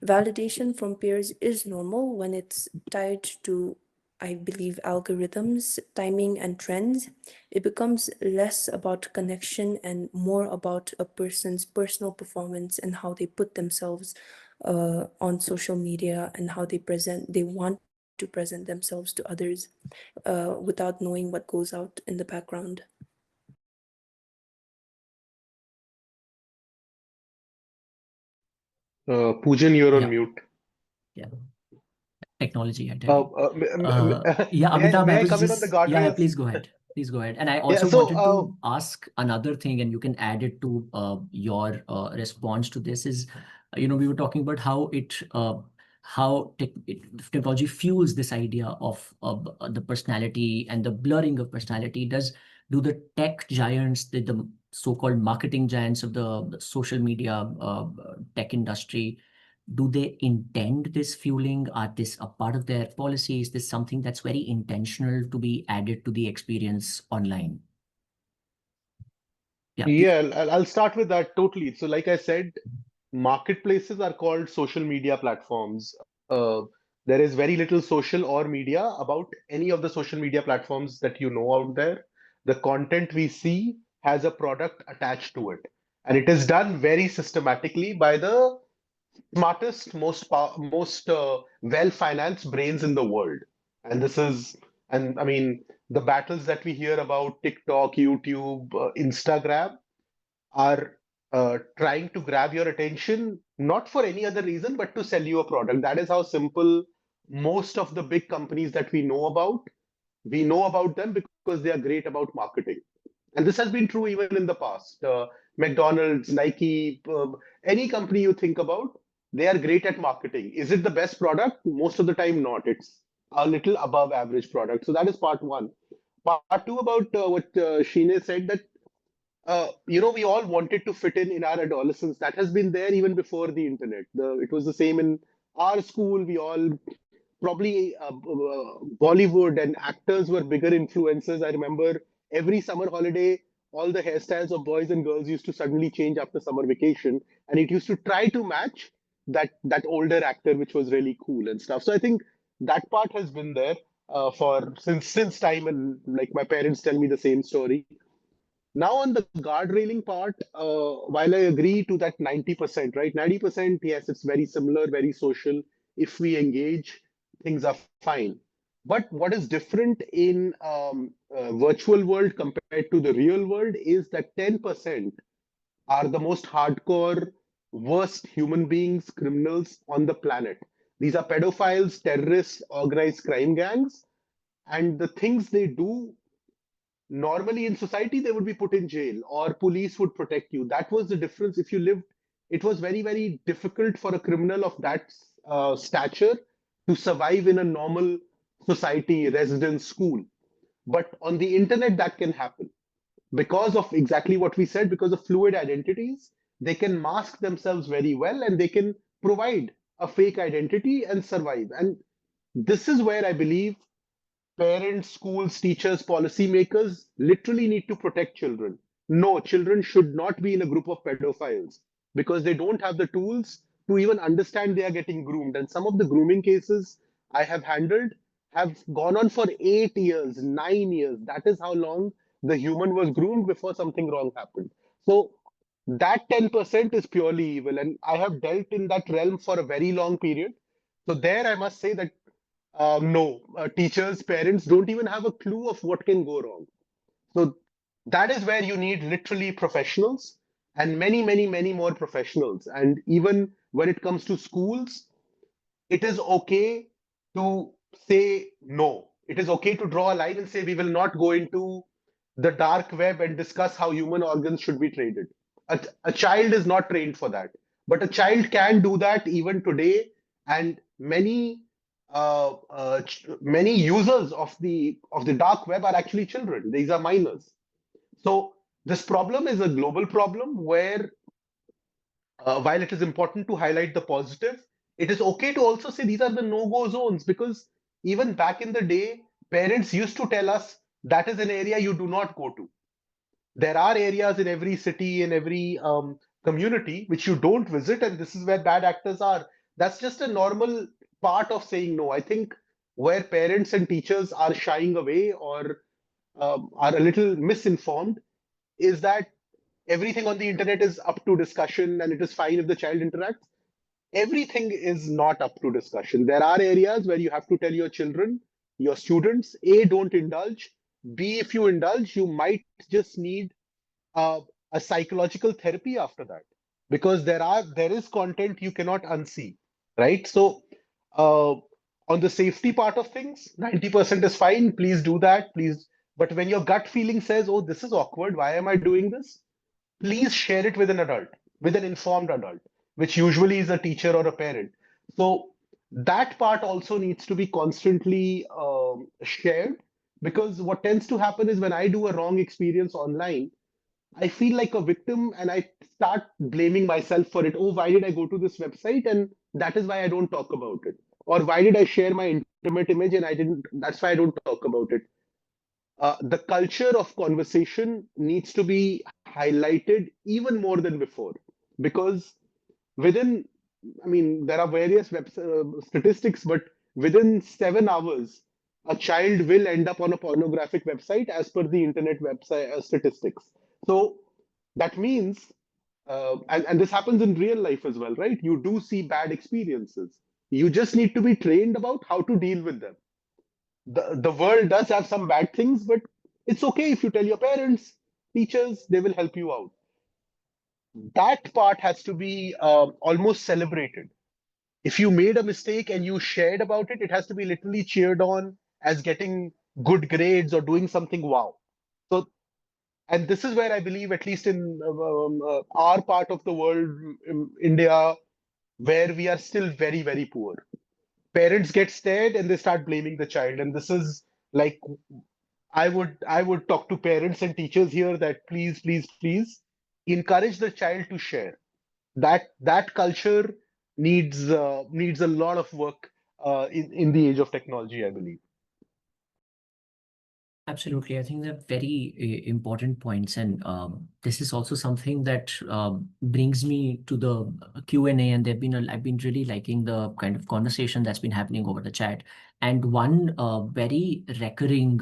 Validation from peers is normal when it's tied to, I believe, algorithms, timing, and trends. It becomes less about connection and more about a person's personal performance and how they put themselves on social media, and how they want to present themselves to others without knowing what goes out in the background. Poojan, you're on Yeah, mute. yeah. Technology, I tell you. Yeah, May Amitabh, I I was come in on the just, yeah, guardrails? please go ahead. Please go ahead. And I Yeah, also so wanted to ask another thing, and you can add it to your response to this is, we were talking about how technology fuels this idea of the personality and the blurring of personality. Do the tech giants, the so-called marketing giants of the social media tech industry, do they intend this fueling? Are this a part of their policy? Is this something that's very intentional to be added to the experience online? Yeah, please. yeah, I'll start with that totally. So, like I said, marketplaces are called social media platforms. There is very little social or media about any of the social media platforms that you know out there. The content we see has a product attached to it, and it is done very systematically by the smartest, most well-financed brains in the world. And this is, and I mean, the battles that we hear about TikTok, YouTube, Instagram are trying to grab your attention, not for any other reason, but to sell you a product. That is how simple most of the big companies that we know about them because they are great about marketing. And this has been true even in the past. McDonald's, Nike, any company you think about, they are great at marketing. Is it the best product? Most of the time, not. It's a little above average product. So that is part one. Part two about what Sheena said that we all wanted to fit in our adolescence. That has been there even before the internet. It was the same in our school. We all probably Bollywood and actors were bigger influences. I remember every summer holiday, all the hairstyles of boys and girls used to suddenly change after summer vacation, and it used to try to match that older actor, which was really cool and stuff. So I think that part has been there for since time, and like my parents tell me the same story. Now on the guard railing part, while I agree to that 90%, right? 90%, yes, it's very similar, very social. If we engage, things are fine. But what is different in virtual world compared to the real world is that 10% are the most hardcore, worst human beings, criminals on the planet. These are pedophiles, terrorists, organized crime gangs, and the things they do normally in society they would be put in jail or police would protect you. That was the difference. If you lived, it was very, very difficult for a criminal of that stature to survive in a normal society, residence, school. But on the internet that can happen because of exactly what we said, because of fluid identities. They can mask themselves very well and they can provide a fake identity and survive. And this is where I believe parents, schools, teachers, policymakers literally need to protect children. No, children should not be in a group of pedophiles because they don't have the tools to even understand they are getting groomed. And some of the grooming cases I have handled have gone on for 8 years, 9 years. That is how long the human was groomed before something wrong happened. So that 10% is purely evil. And I have dealt in that realm for a very long period. So there I must say that no, teachers, parents don't even have a clue of what can go wrong. So that is where you need literally professionals and many, many, many more professionals. And even when it comes to schools, it is okay to say no. It is okay to draw a line and say we will not go into the dark web and discuss how human organs should be traded. A child is not trained for that, but a child can do that even today. And many users of the dark web are actually children. These are minors. So this problem is a global problem where while it is important to highlight the positive, it is okay to also say these are the no-go zones because even back in the day, parents used to tell us that is an area you do not go to. There are areas in every city, in every community, which you don't visit, and this is where bad actors are. That's just a normal part of saying no. I think where parents and teachers are shying away or are a little misinformed is that everything on the internet is up to discussion and it is fine if the child interacts. Everything is not up to discussion. There are areas where you have to tell your children, your students, A, don't indulge. B, if you indulge, you might just need uh, a psychological therapy after that. because there is content you cannot unsee, right? So uh, on the safety part of things, 90% is fine. Please do that, please. But when your gut feeling says, "Oh, this is awkward. Why am I doing this?" Please share it with an adult, with an informed adult, which usually is a teacher or a parent. So that part also needs to be constantly shared, because what tends to happen is when I do a wrong experience online, I feel like a victim and I start blaming myself for it. Oh, why did I go to this website? And that is why I don't talk about it. Or why did I share my intimate image and I didn't? That's why I don't talk about it. The culture of conversation needs to be highlighted even more than before, because within, I mean, there are various statistics, but within 7 hours, a child will end up on a pornographic website as per the internet website statistics. So that means, and this happens in real life as well, right? You do see bad experiences. You just need to be trained about how to deal with them. The world does have some bad things, but it's okay if you tell your parents, teachers, they will help you out. That part has to be almost celebrated. If you made a mistake and you shared about it, it has to be literally cheered on as getting good grades or doing something wow. So, and this is where I believe, at least in our part of the world, India, where we are still very, very poor. Parents get scared and they start blaming the child. And this is like, I would talk to parents and teachers here that please, please, please encourage the child to share. That culture needs a lot of work in the age of technology, I believe. Absolutely. I think they're very important points. And this is also something that brings me to the Q&A. And I've been really liking the kind of conversation that's been happening over the chat. And one very recurring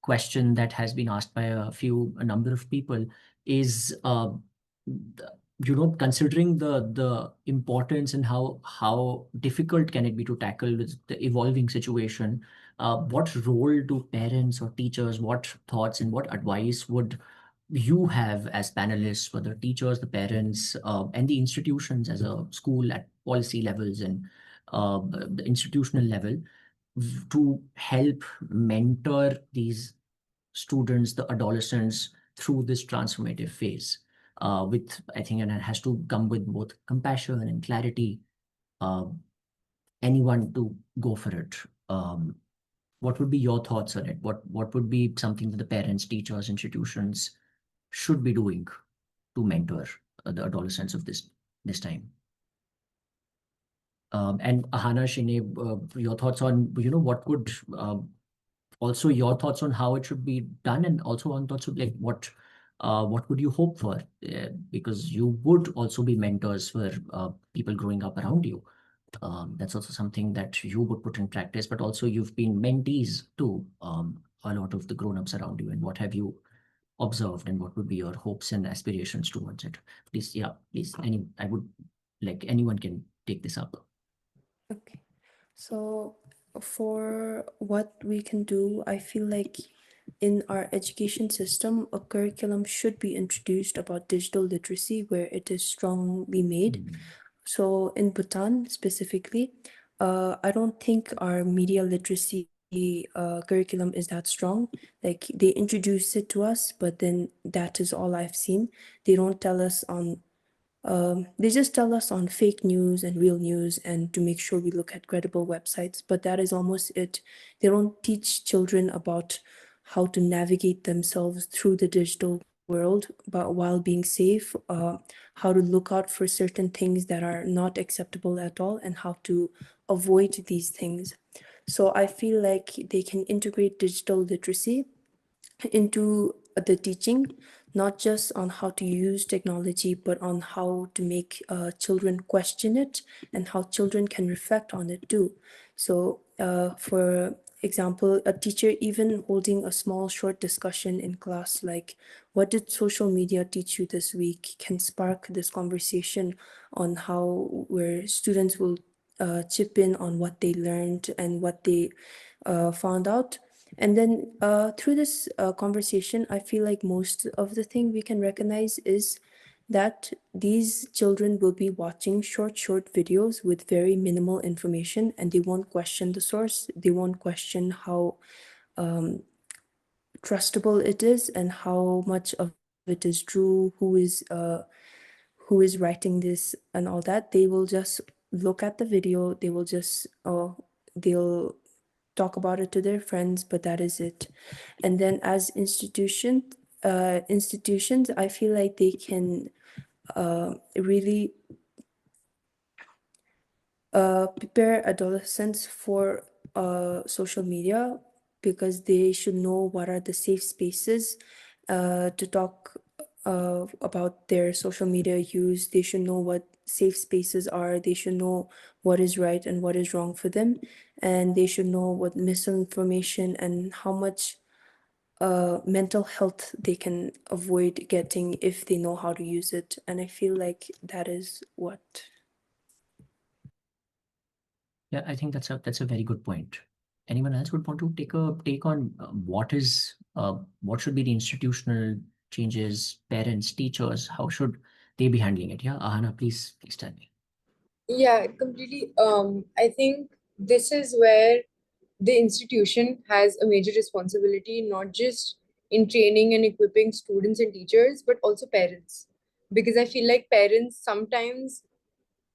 question that has been asked by a number of people is, considering the importance and how difficult can it be to tackle with the evolving situation, what role do parents or teachers, what thoughts and what advice would you have as panelists for the teachers, the parents, and the institutions as a school at policy levels and the institutional level to help mentor these students, the adolescents, through this transformative phase? I think, and it has to come with both compassion and clarity. Uh, Anyone to go for it. What would be your thoughts on it? What would be something that the parents, teachers, institutions should be doing to mentor the adolescents of this time? And Ahana, Shine, your thoughts on what would also your thoughts on how it should be done, and also on thoughts of like what would you hope for? Because you would also be mentors for people growing up around you. That's also something that you would put in practice, but also you've been mentees to a lot of the grown-ups around you. And what have you observed, and what would be your hopes and aspirations towards it? Please, yeah, please. I would like anyone can take this up. Okay. So for what we can do, I feel like in our education system, a curriculum should be introduced about digital literacy where it is strongly made. So in Bhutan specifically, I don't think our media literacy curriculum is that strong. Like they introduce it to us, but then that is all I've seen. They don't tell us on they just tell us on fake news and real news and to make sure we look at credible websites, but that is almost it. They don't teach children about how to navigate themselves through the digital world, but while being safe, how to look out for certain things that are not acceptable at all, and how to avoid these things. So I feel like they can integrate digital literacy into the teaching, not just on how to use technology, but on how to make children question it and how children can reflect on it too. So, for example, a teacher even holding a small short discussion in class, like, what did social media teach you this week, can spark this conversation on how where students will chip in on what they learned and what they found out. And then through this conversation, I feel like most of the thing we can recognize is that these children will be watching short videos with very minimal information, and they won't question the source. They won't question how trustable it is and how much of it is true, who is writing this and all that. They will just look at the video, they will just they'll talk about it to their friends, but that is it. And then as institutions, I feel like they can really prepare adolescents for social media, because they should know what are the safe spaces to talk about their social media use. They should know what safe spaces are. They should know what is right and what is wrong for them. And they should know what misinformation and how much mental health they can avoid getting if they know how to use it. And I feel like that is what. Yeah, I think that's a very good point. Anyone else would want to take a take on what should be the institutional changes, parents, teachers, how should they be handling it? Yeah, Ahana, please tell me. Yeah, completely. I think this is where the institution has a major responsibility, not just in training and equipping students and teachers, but also parents. Because I feel like parents sometimes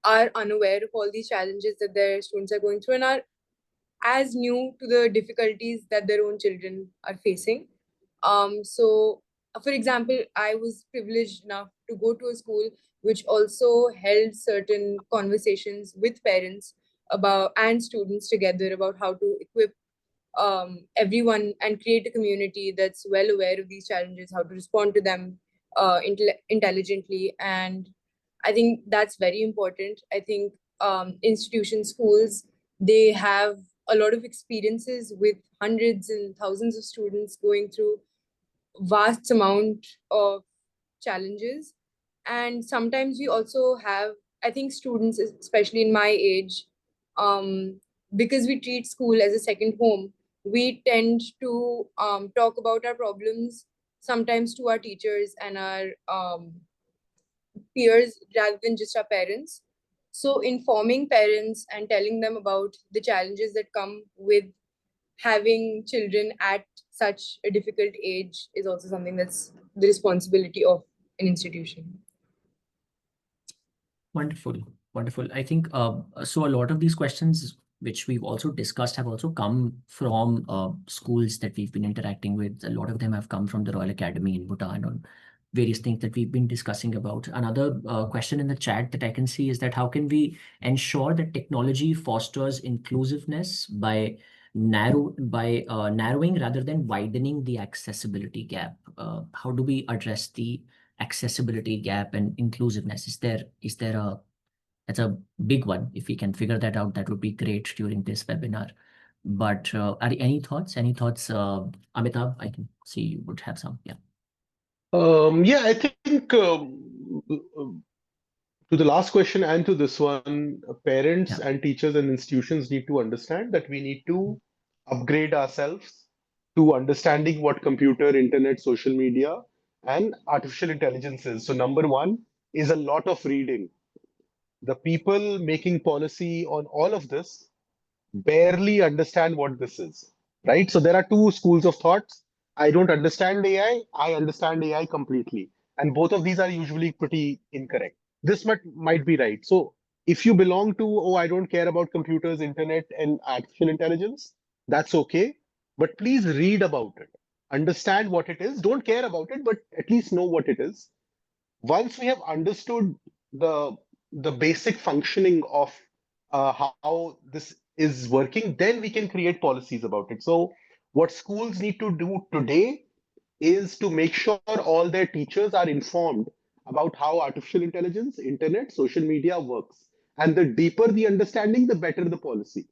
are unaware of all these challenges that their students are going through and are as new to the difficulties that their own children are facing. For example, I was privileged enough to go to a school which also held certain conversations with parents about and students together about how to equip everyone and create a community that's well aware of these challenges, how to respond to them intelligently. And I think that's very important. I think institution schools, they have a lot of experiences with hundreds and thousands of students going through vast amount of challenges. And sometimes we also have, I think students, especially in my age, um, because we treat school as a second home, we tend to talk about our problems sometimes to our teachers and our peers rather than just our parents. So informing parents and telling them about the challenges that come with having children at such a difficult age is also something that's the responsibility of an institution. Wonderful, wonderful. I think so. A lot of these questions, which we've also discussed, have also come from schools that we've been interacting with. A lot of them have come from the Royal Academy in Bhutan on various things that we've been discussing about. Another question in the chat that I can see is that how can we ensure that technology fosters inclusiveness by narrowing rather than widening the accessibility gap? How do we address the accessibility gap and inclusiveness? Is there a that's a big one. If we can figure that out, that would be great during this webinar. But are any thoughts? Any thoughts, Amitabh? I can see you would have some. Yeah. Yeah, I think to the last question and to this one, parents Yeah. and teachers and institutions need to understand that we need to upgrade ourselves to understanding what computer, internet, social media, and artificial intelligence is. So, number one is a lot of reading. The people making policy on all of this barely understand what this is, right? So there are two schools of thoughts. I don't understand AI, I understand AI completely. And both of these are usually pretty incorrect. This might be right. So if you belong to, oh, I don't care about computers, internet, and artificial intelligence, that's okay. But please read about it. Understand what it is. Don't care about it, but at least know what it is. Once we have understood the the basic functioning of how this is working, then we can create policies about it. So what schools need to do today is to make sure all their teachers are informed about how artificial intelligence, internet, social media works. And the deeper the understanding, the better the policy.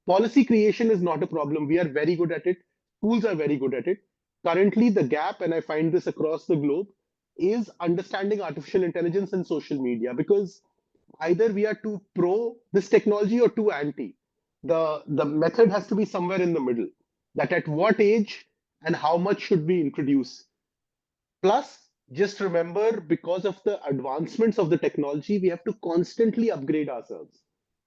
Policy creation is not a problem. We are very good at it. Schools are very good at it. Currently, the gap, and I find this across the globe, is understanding artificial intelligence and social media, because either we are too pro this technology or too anti. The method has to be somewhere in the middle. That at what age and how much should we introduce? Plus, just remember, because of the advancements of the technology, we have to constantly upgrade ourselves.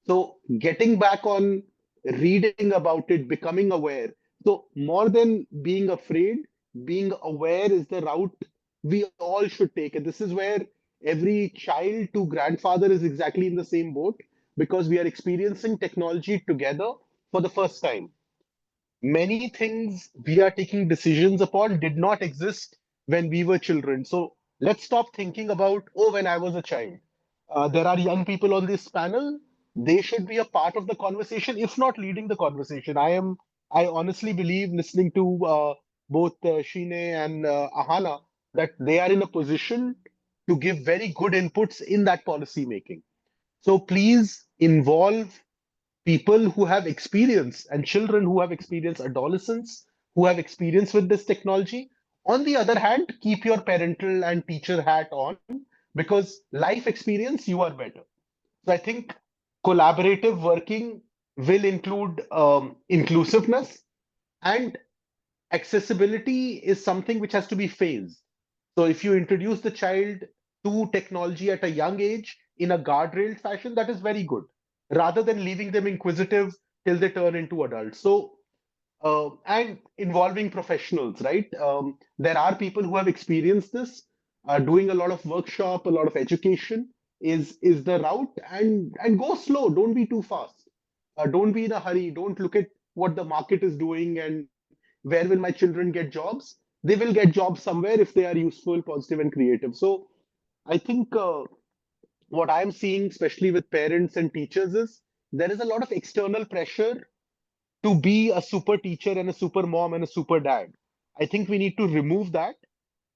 So, getting back on reading about it, becoming aware. So, more than being afraid, being aware is the route we all should take. And this is where every child to grandfather is exactly in the same boat, because we are experiencing technology together for the first time. Many things we are taking decisions upon did not exist when we were children. So let's stop thinking about, oh, when I was a child. There are young people on this panel. They should be a part of the conversation, if not leading the conversation. I honestly believe, listening to both Shine and Ahana, that they are in a position to give very good inputs in that policy making. So please involve people who have experience and children who have experience, adolescents who have experience with this technology. On the other hand, keep your parental and teacher hat on, because life experience, you are better. So I think collaborative working will include inclusiveness, and accessibility is something which has to be phased. So if you introduce the child to technology at a young age in a guardrail fashion, that is very good, rather than leaving them inquisitive till they turn into adults. So and involving professionals, right? There are people who have experienced this. Doing a lot of workshop, a lot of education is the route, and go slow. Don't be too fast. Don't be in a hurry. Don't look at what the market is doing and where will my children get jobs. They will get jobs somewhere if they are useful, positive, and creative. So I think what I'm seeing, especially with parents and teachers, is there is a lot of external pressure to be a super teacher and a super mom and a super dad. I think we need to remove that.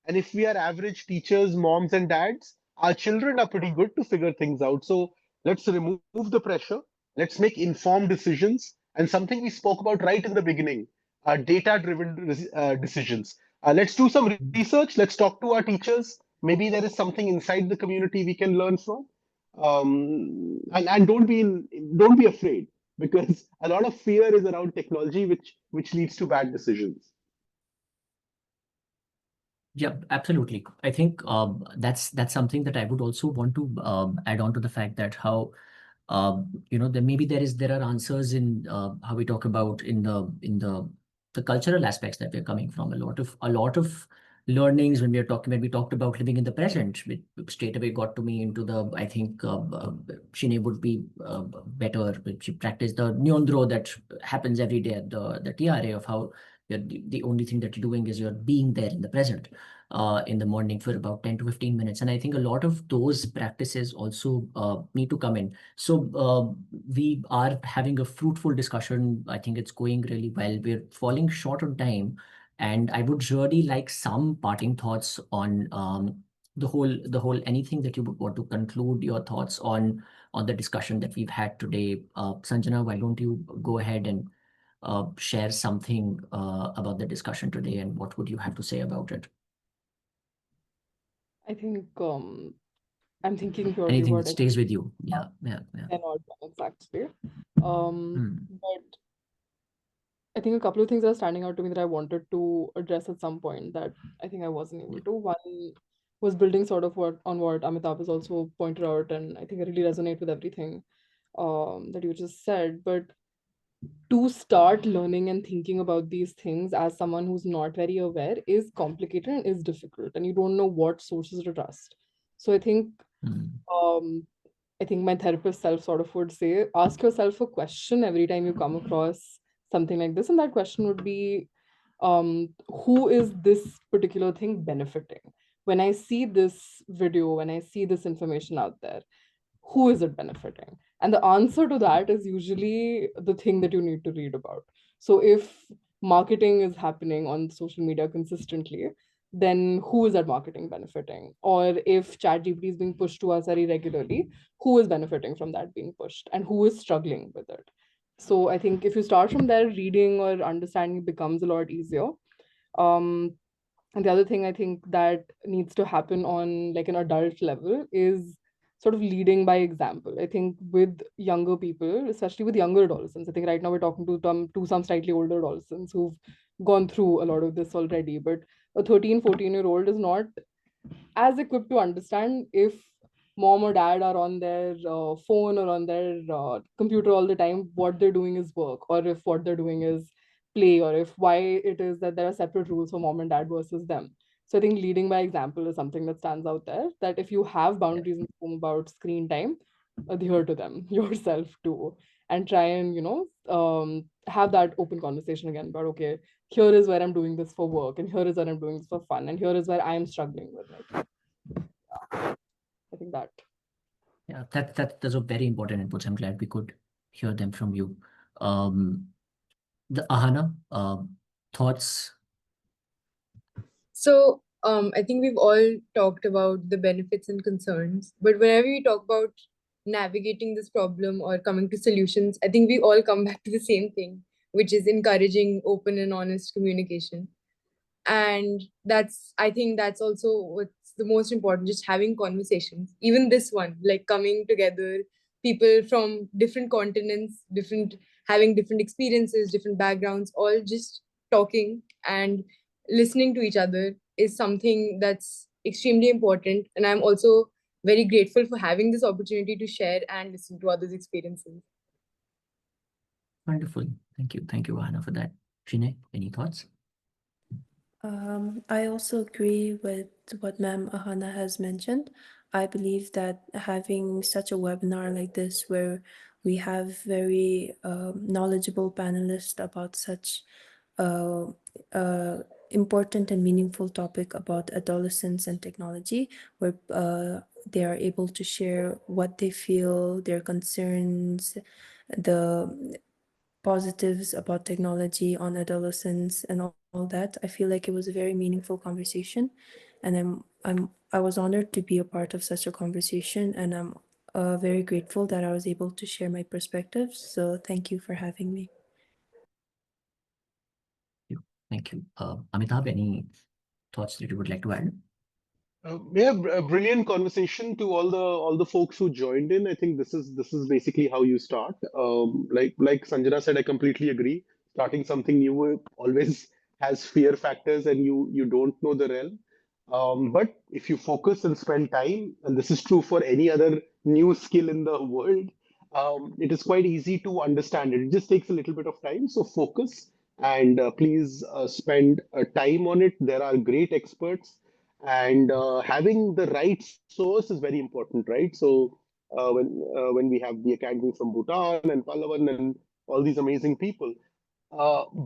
And if we are average teachers, moms, and dads, our children are pretty good to figure things out. So let's remove the pressure. Let's make informed decisions. And something we spoke about right in the beginning, data driven decisions. Let's do some research. Let's talk to our teachers. Maybe there is something inside the community we can learn from. And don't be afraid, because a lot of fear is around technology, which leads to bad decisions. Yeah, absolutely. I think that's something that I would also want to add on to the fact that how there are answers in how we talk about in the cultural aspects that we're coming from. A lot of learnings when we talked about living in the present, which straight away got to me into the, I think Shine would be better. She practiced the Nyondro that happens every day at the TRA, of how the only thing that you're doing is you're being there in the present in the morning for about 10 to 15 minutes. And I think a lot of those practices also need to come in. So we are having a fruitful discussion. I think it's going really well. We're falling short on time. And I would really like some parting thoughts on the whole anything that you would want to conclude your thoughts on the discussion that we've had today. Sanjana, why don't you go ahead and share something about the discussion today, and what would you have to say about it? I think I'm thinking purely Anything that about stays with you? Yeah. 10 odd minutes actually. Hmm. But I think a couple of things are standing out to me that I wanted to address at some point that I think I wasn't able to. One was building sort of what Amitabh has also pointed out, and I think I really resonate with everything that you just said. But to start learning and thinking about these things as someone who's not very aware is complicated and is difficult, and you don't know what sources to trust. So Hmm. um, I think my therapist self sort of would say, ask yourself a question every time you come across something like this, and that question would be, who is this particular thing benefiting? When I see this video, when I see this information out there, who is it benefiting? And the answer to that is usually the thing that you need to read about. So if marketing is happening on social media consistently, then who is that marketing benefiting? Or if ChatGPT is being pushed to us very regularly, who is benefiting from that being pushed and who is struggling with it? So I think if you start from there, reading or understanding becomes a lot easier. Um, and the other thing I think that needs to happen on like an adult level is sort of leading by example. I think with younger people, especially with younger adolescents, I think right now we're talking to some slightly older adolescents who've gone through a lot of this already. But a 13, 14-year-old is not as equipped to understand if mom or dad are on their phone or on their computer all the time, what they're doing is work, or if what they're doing is play, or if why it is that there are separate rules for mom and dad versus them. So I think leading by example is something that stands out there, that if you have boundaries in home about screen time, adhere to them yourself too, and try and have that open conversation again about, okay, here is where I'm doing this for work, and here is where I'm doing this for fun, and here is where I'm struggling with it. I think that. Yeah, those are very important inputs. I'm glad we could hear them from you. Um, the Ahana, thoughts? So, I think we've all talked about the benefits and concerns, but whenever we talk about navigating this problem or coming to solutions, I think we all come back to the same thing, which is encouraging open and honest communication. And I think that's also what's the most important, just having conversations. Even this one, like coming together, people from different continents, having different experiences, different backgrounds, all just talking and listening to each other is something that's extremely important. And I'm also very grateful for having this opportunity to share and listen to others' experiences. Wonderful. Thank you, Ahana, for that. Shine, any thoughts? I also agree with what Ma'am Ahana has mentioned. I believe that having such a webinar like this, where we have very knowledgeable panelists about such uh, important and meaningful topic about adolescence and technology, where they are able to share what they feel, their concerns, the positives about technology on adolescence and all that. I feel like it was a very meaningful conversation, and I was honored to be a part of such a conversation, and I'm very grateful that I was able to share my perspectives. So thank you for having me. Thank you. Amitabh, any thoughts that you would like to add? A brilliant conversation to all the folks who joined in. I think this is basically how you start. Like Sanjana said, I completely agree. Starting something new always has fear factors, and you don't know the realm. But if you focus and spend time, and this is true for any other new skill in the world, it is quite easy to understand it. It just takes a little bit of time. So focus and please spend time on it. There are great experts, and having the right source is very important, right? So when we have the academy from Bhutan and Pallavan and all these amazing people,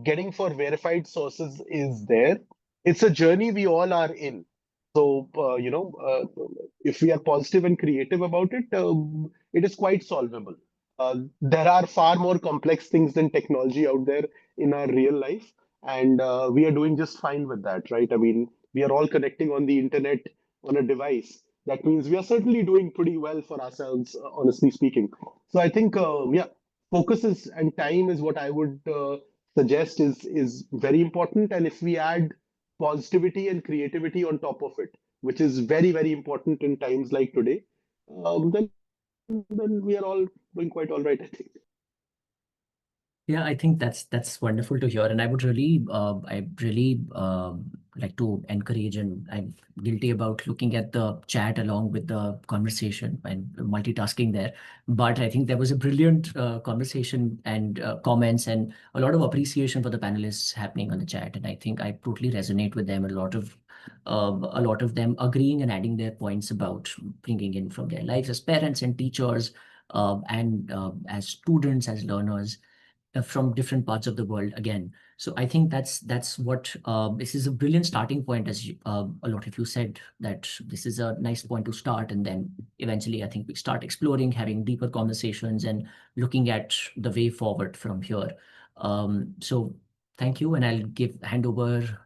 getting for verified sources is there. It's a journey we all are in. So if we are positive and creative about it, it is quite solvable. There are far more complex things than technology out there in our real life, and we are doing just fine with that, right? I mean, we are all connecting on the internet on a device. That means we are certainly doing pretty well for ourselves, honestly speaking. So I think, yeah, focus is and time is what I would suggest is very important. And if we add positivity and creativity on top of it, which is very, very important in times like today, then we are all doing quite all right, I think. Yeah, I think that's wonderful to hear, and I really like to encourage, and I'm guilty about looking at the chat along with the conversation and multitasking there. But I think there was a brilliant conversation and comments and a lot of appreciation for the panelists happening on the chat, and I think I totally resonate with them. A lot of them agreeing and adding their points about bringing in from their lives as parents and teachers, and as students, as learners from different parts of the world again. So I think that's what this is a brilliant starting point, as a lot of you said, that this is a nice point to start, and then eventually I think we start exploring, having deeper conversations, and looking at the way forward from here. So thank you, and I'll hand over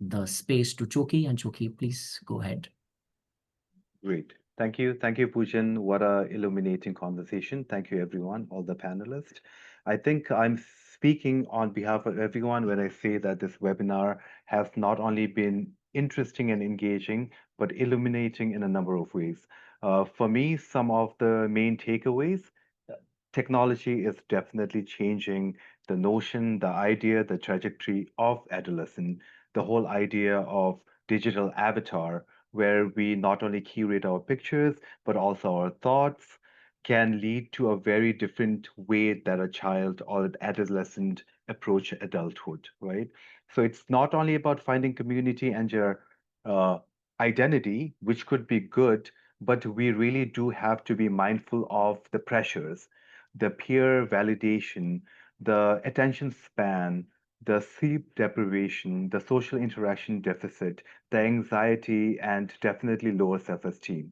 the space to Choki, and Choki, please go ahead. Great. Thank you, Pujan. What a illuminating conversation. Thank you, everyone, all the panelists. I think I'm speaking on behalf of everyone when I say that this webinar has not only been interesting and engaging, but illuminating in a number of ways. For me, some of the main takeaways, uh, technology is definitely changing the notion, the idea, the trajectory of adolescence, the whole idea of digital avatar, where we not only curate our pictures, but also our thoughts, can lead to a very different way that a child or an adolescent approach adulthood, right? So it's not only about finding community and your uh, identity, which could be good, but we really do have to be mindful of the pressures, the peer validation, the attention span, the sleep deprivation, the social interaction deficit, the anxiety, and definitely lower self-esteem.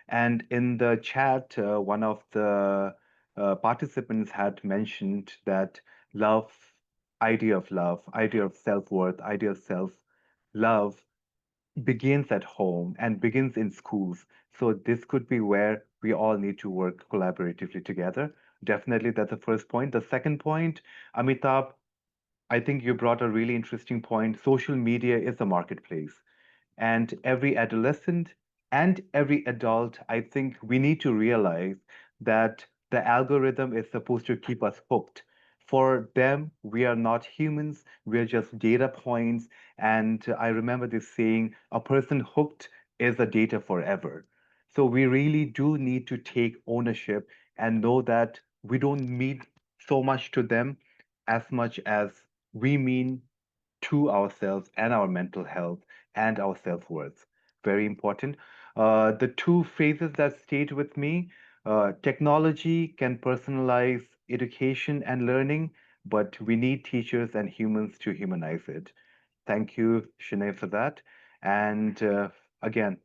And in the chat, one of the participants had mentioned that love, idea of self-worth, idea of self-love begins at home and begins in schools. So this could be where we all need to work collaboratively together. Definitely, that's the first point. The second point, Amitabh, I think you brought a really interesting point. Social media is a marketplace. And every adolescent and every adult, I think we need to realize that the algorithm is supposed to keep us hooked. For them, we are not humans, we're just data points. And I remember this saying, a person hooked is a data forever. So we really do need to take ownership and know that we don't mean so much to them as much as we mean to ourselves and our mental health and our self-worth. Very important. The two phrases that stayed with me, technology can personalize education and learning, but we need teachers and humans to humanize it. Thank you, Shanae, for that. And again,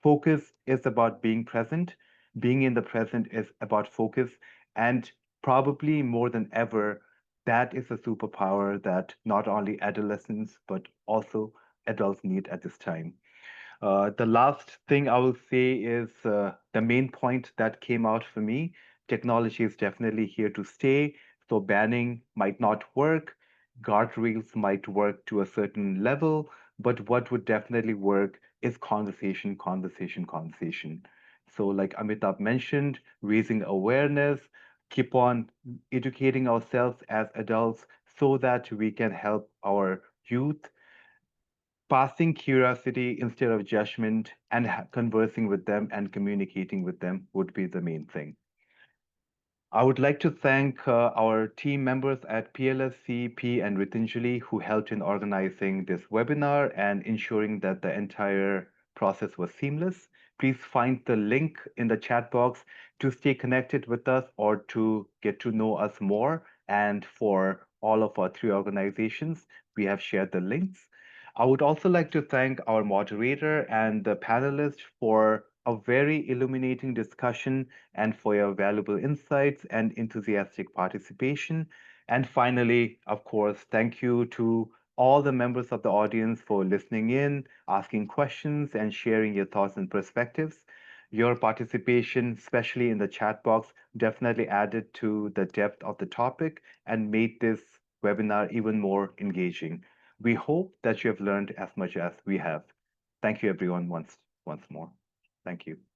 focus is about being present. Being in the present is about focus. And probably more than ever, that is a superpower that not only adolescents, but also adults need at this time. The last thing I will say is the main point that came out for me. Technology is definitely here to stay, so banning might not work. Guardrails might work to a certain level, but what would definitely work is conversation, conversation, conversation. So, like Amitabh mentioned, raising awareness, keep on educating ourselves as adults so that we can help our youth passing curiosity instead of judgment and conversing with them and communicating with them would be the main thing. I would like to thank our team members at PLSC, P, and Ritinjali who helped in organizing this webinar and ensuring that the entire process was seamless. Please find the link in the chat box to stay connected with us or to get to know us more. And for all of our three organizations, we have shared the links. I would also like to thank our moderator and the panelists for a very illuminating discussion and for your valuable insights and enthusiastic participation. And finally, of course, thank you to all the members of the audience for listening in, asking questions, and sharing your thoughts and perspectives. Your participation, especially in the chat box, definitely added to the depth of the topic and made this webinar even more engaging. We hope that you have learned as much as we have. Thank you, everyone, once more. Thank you.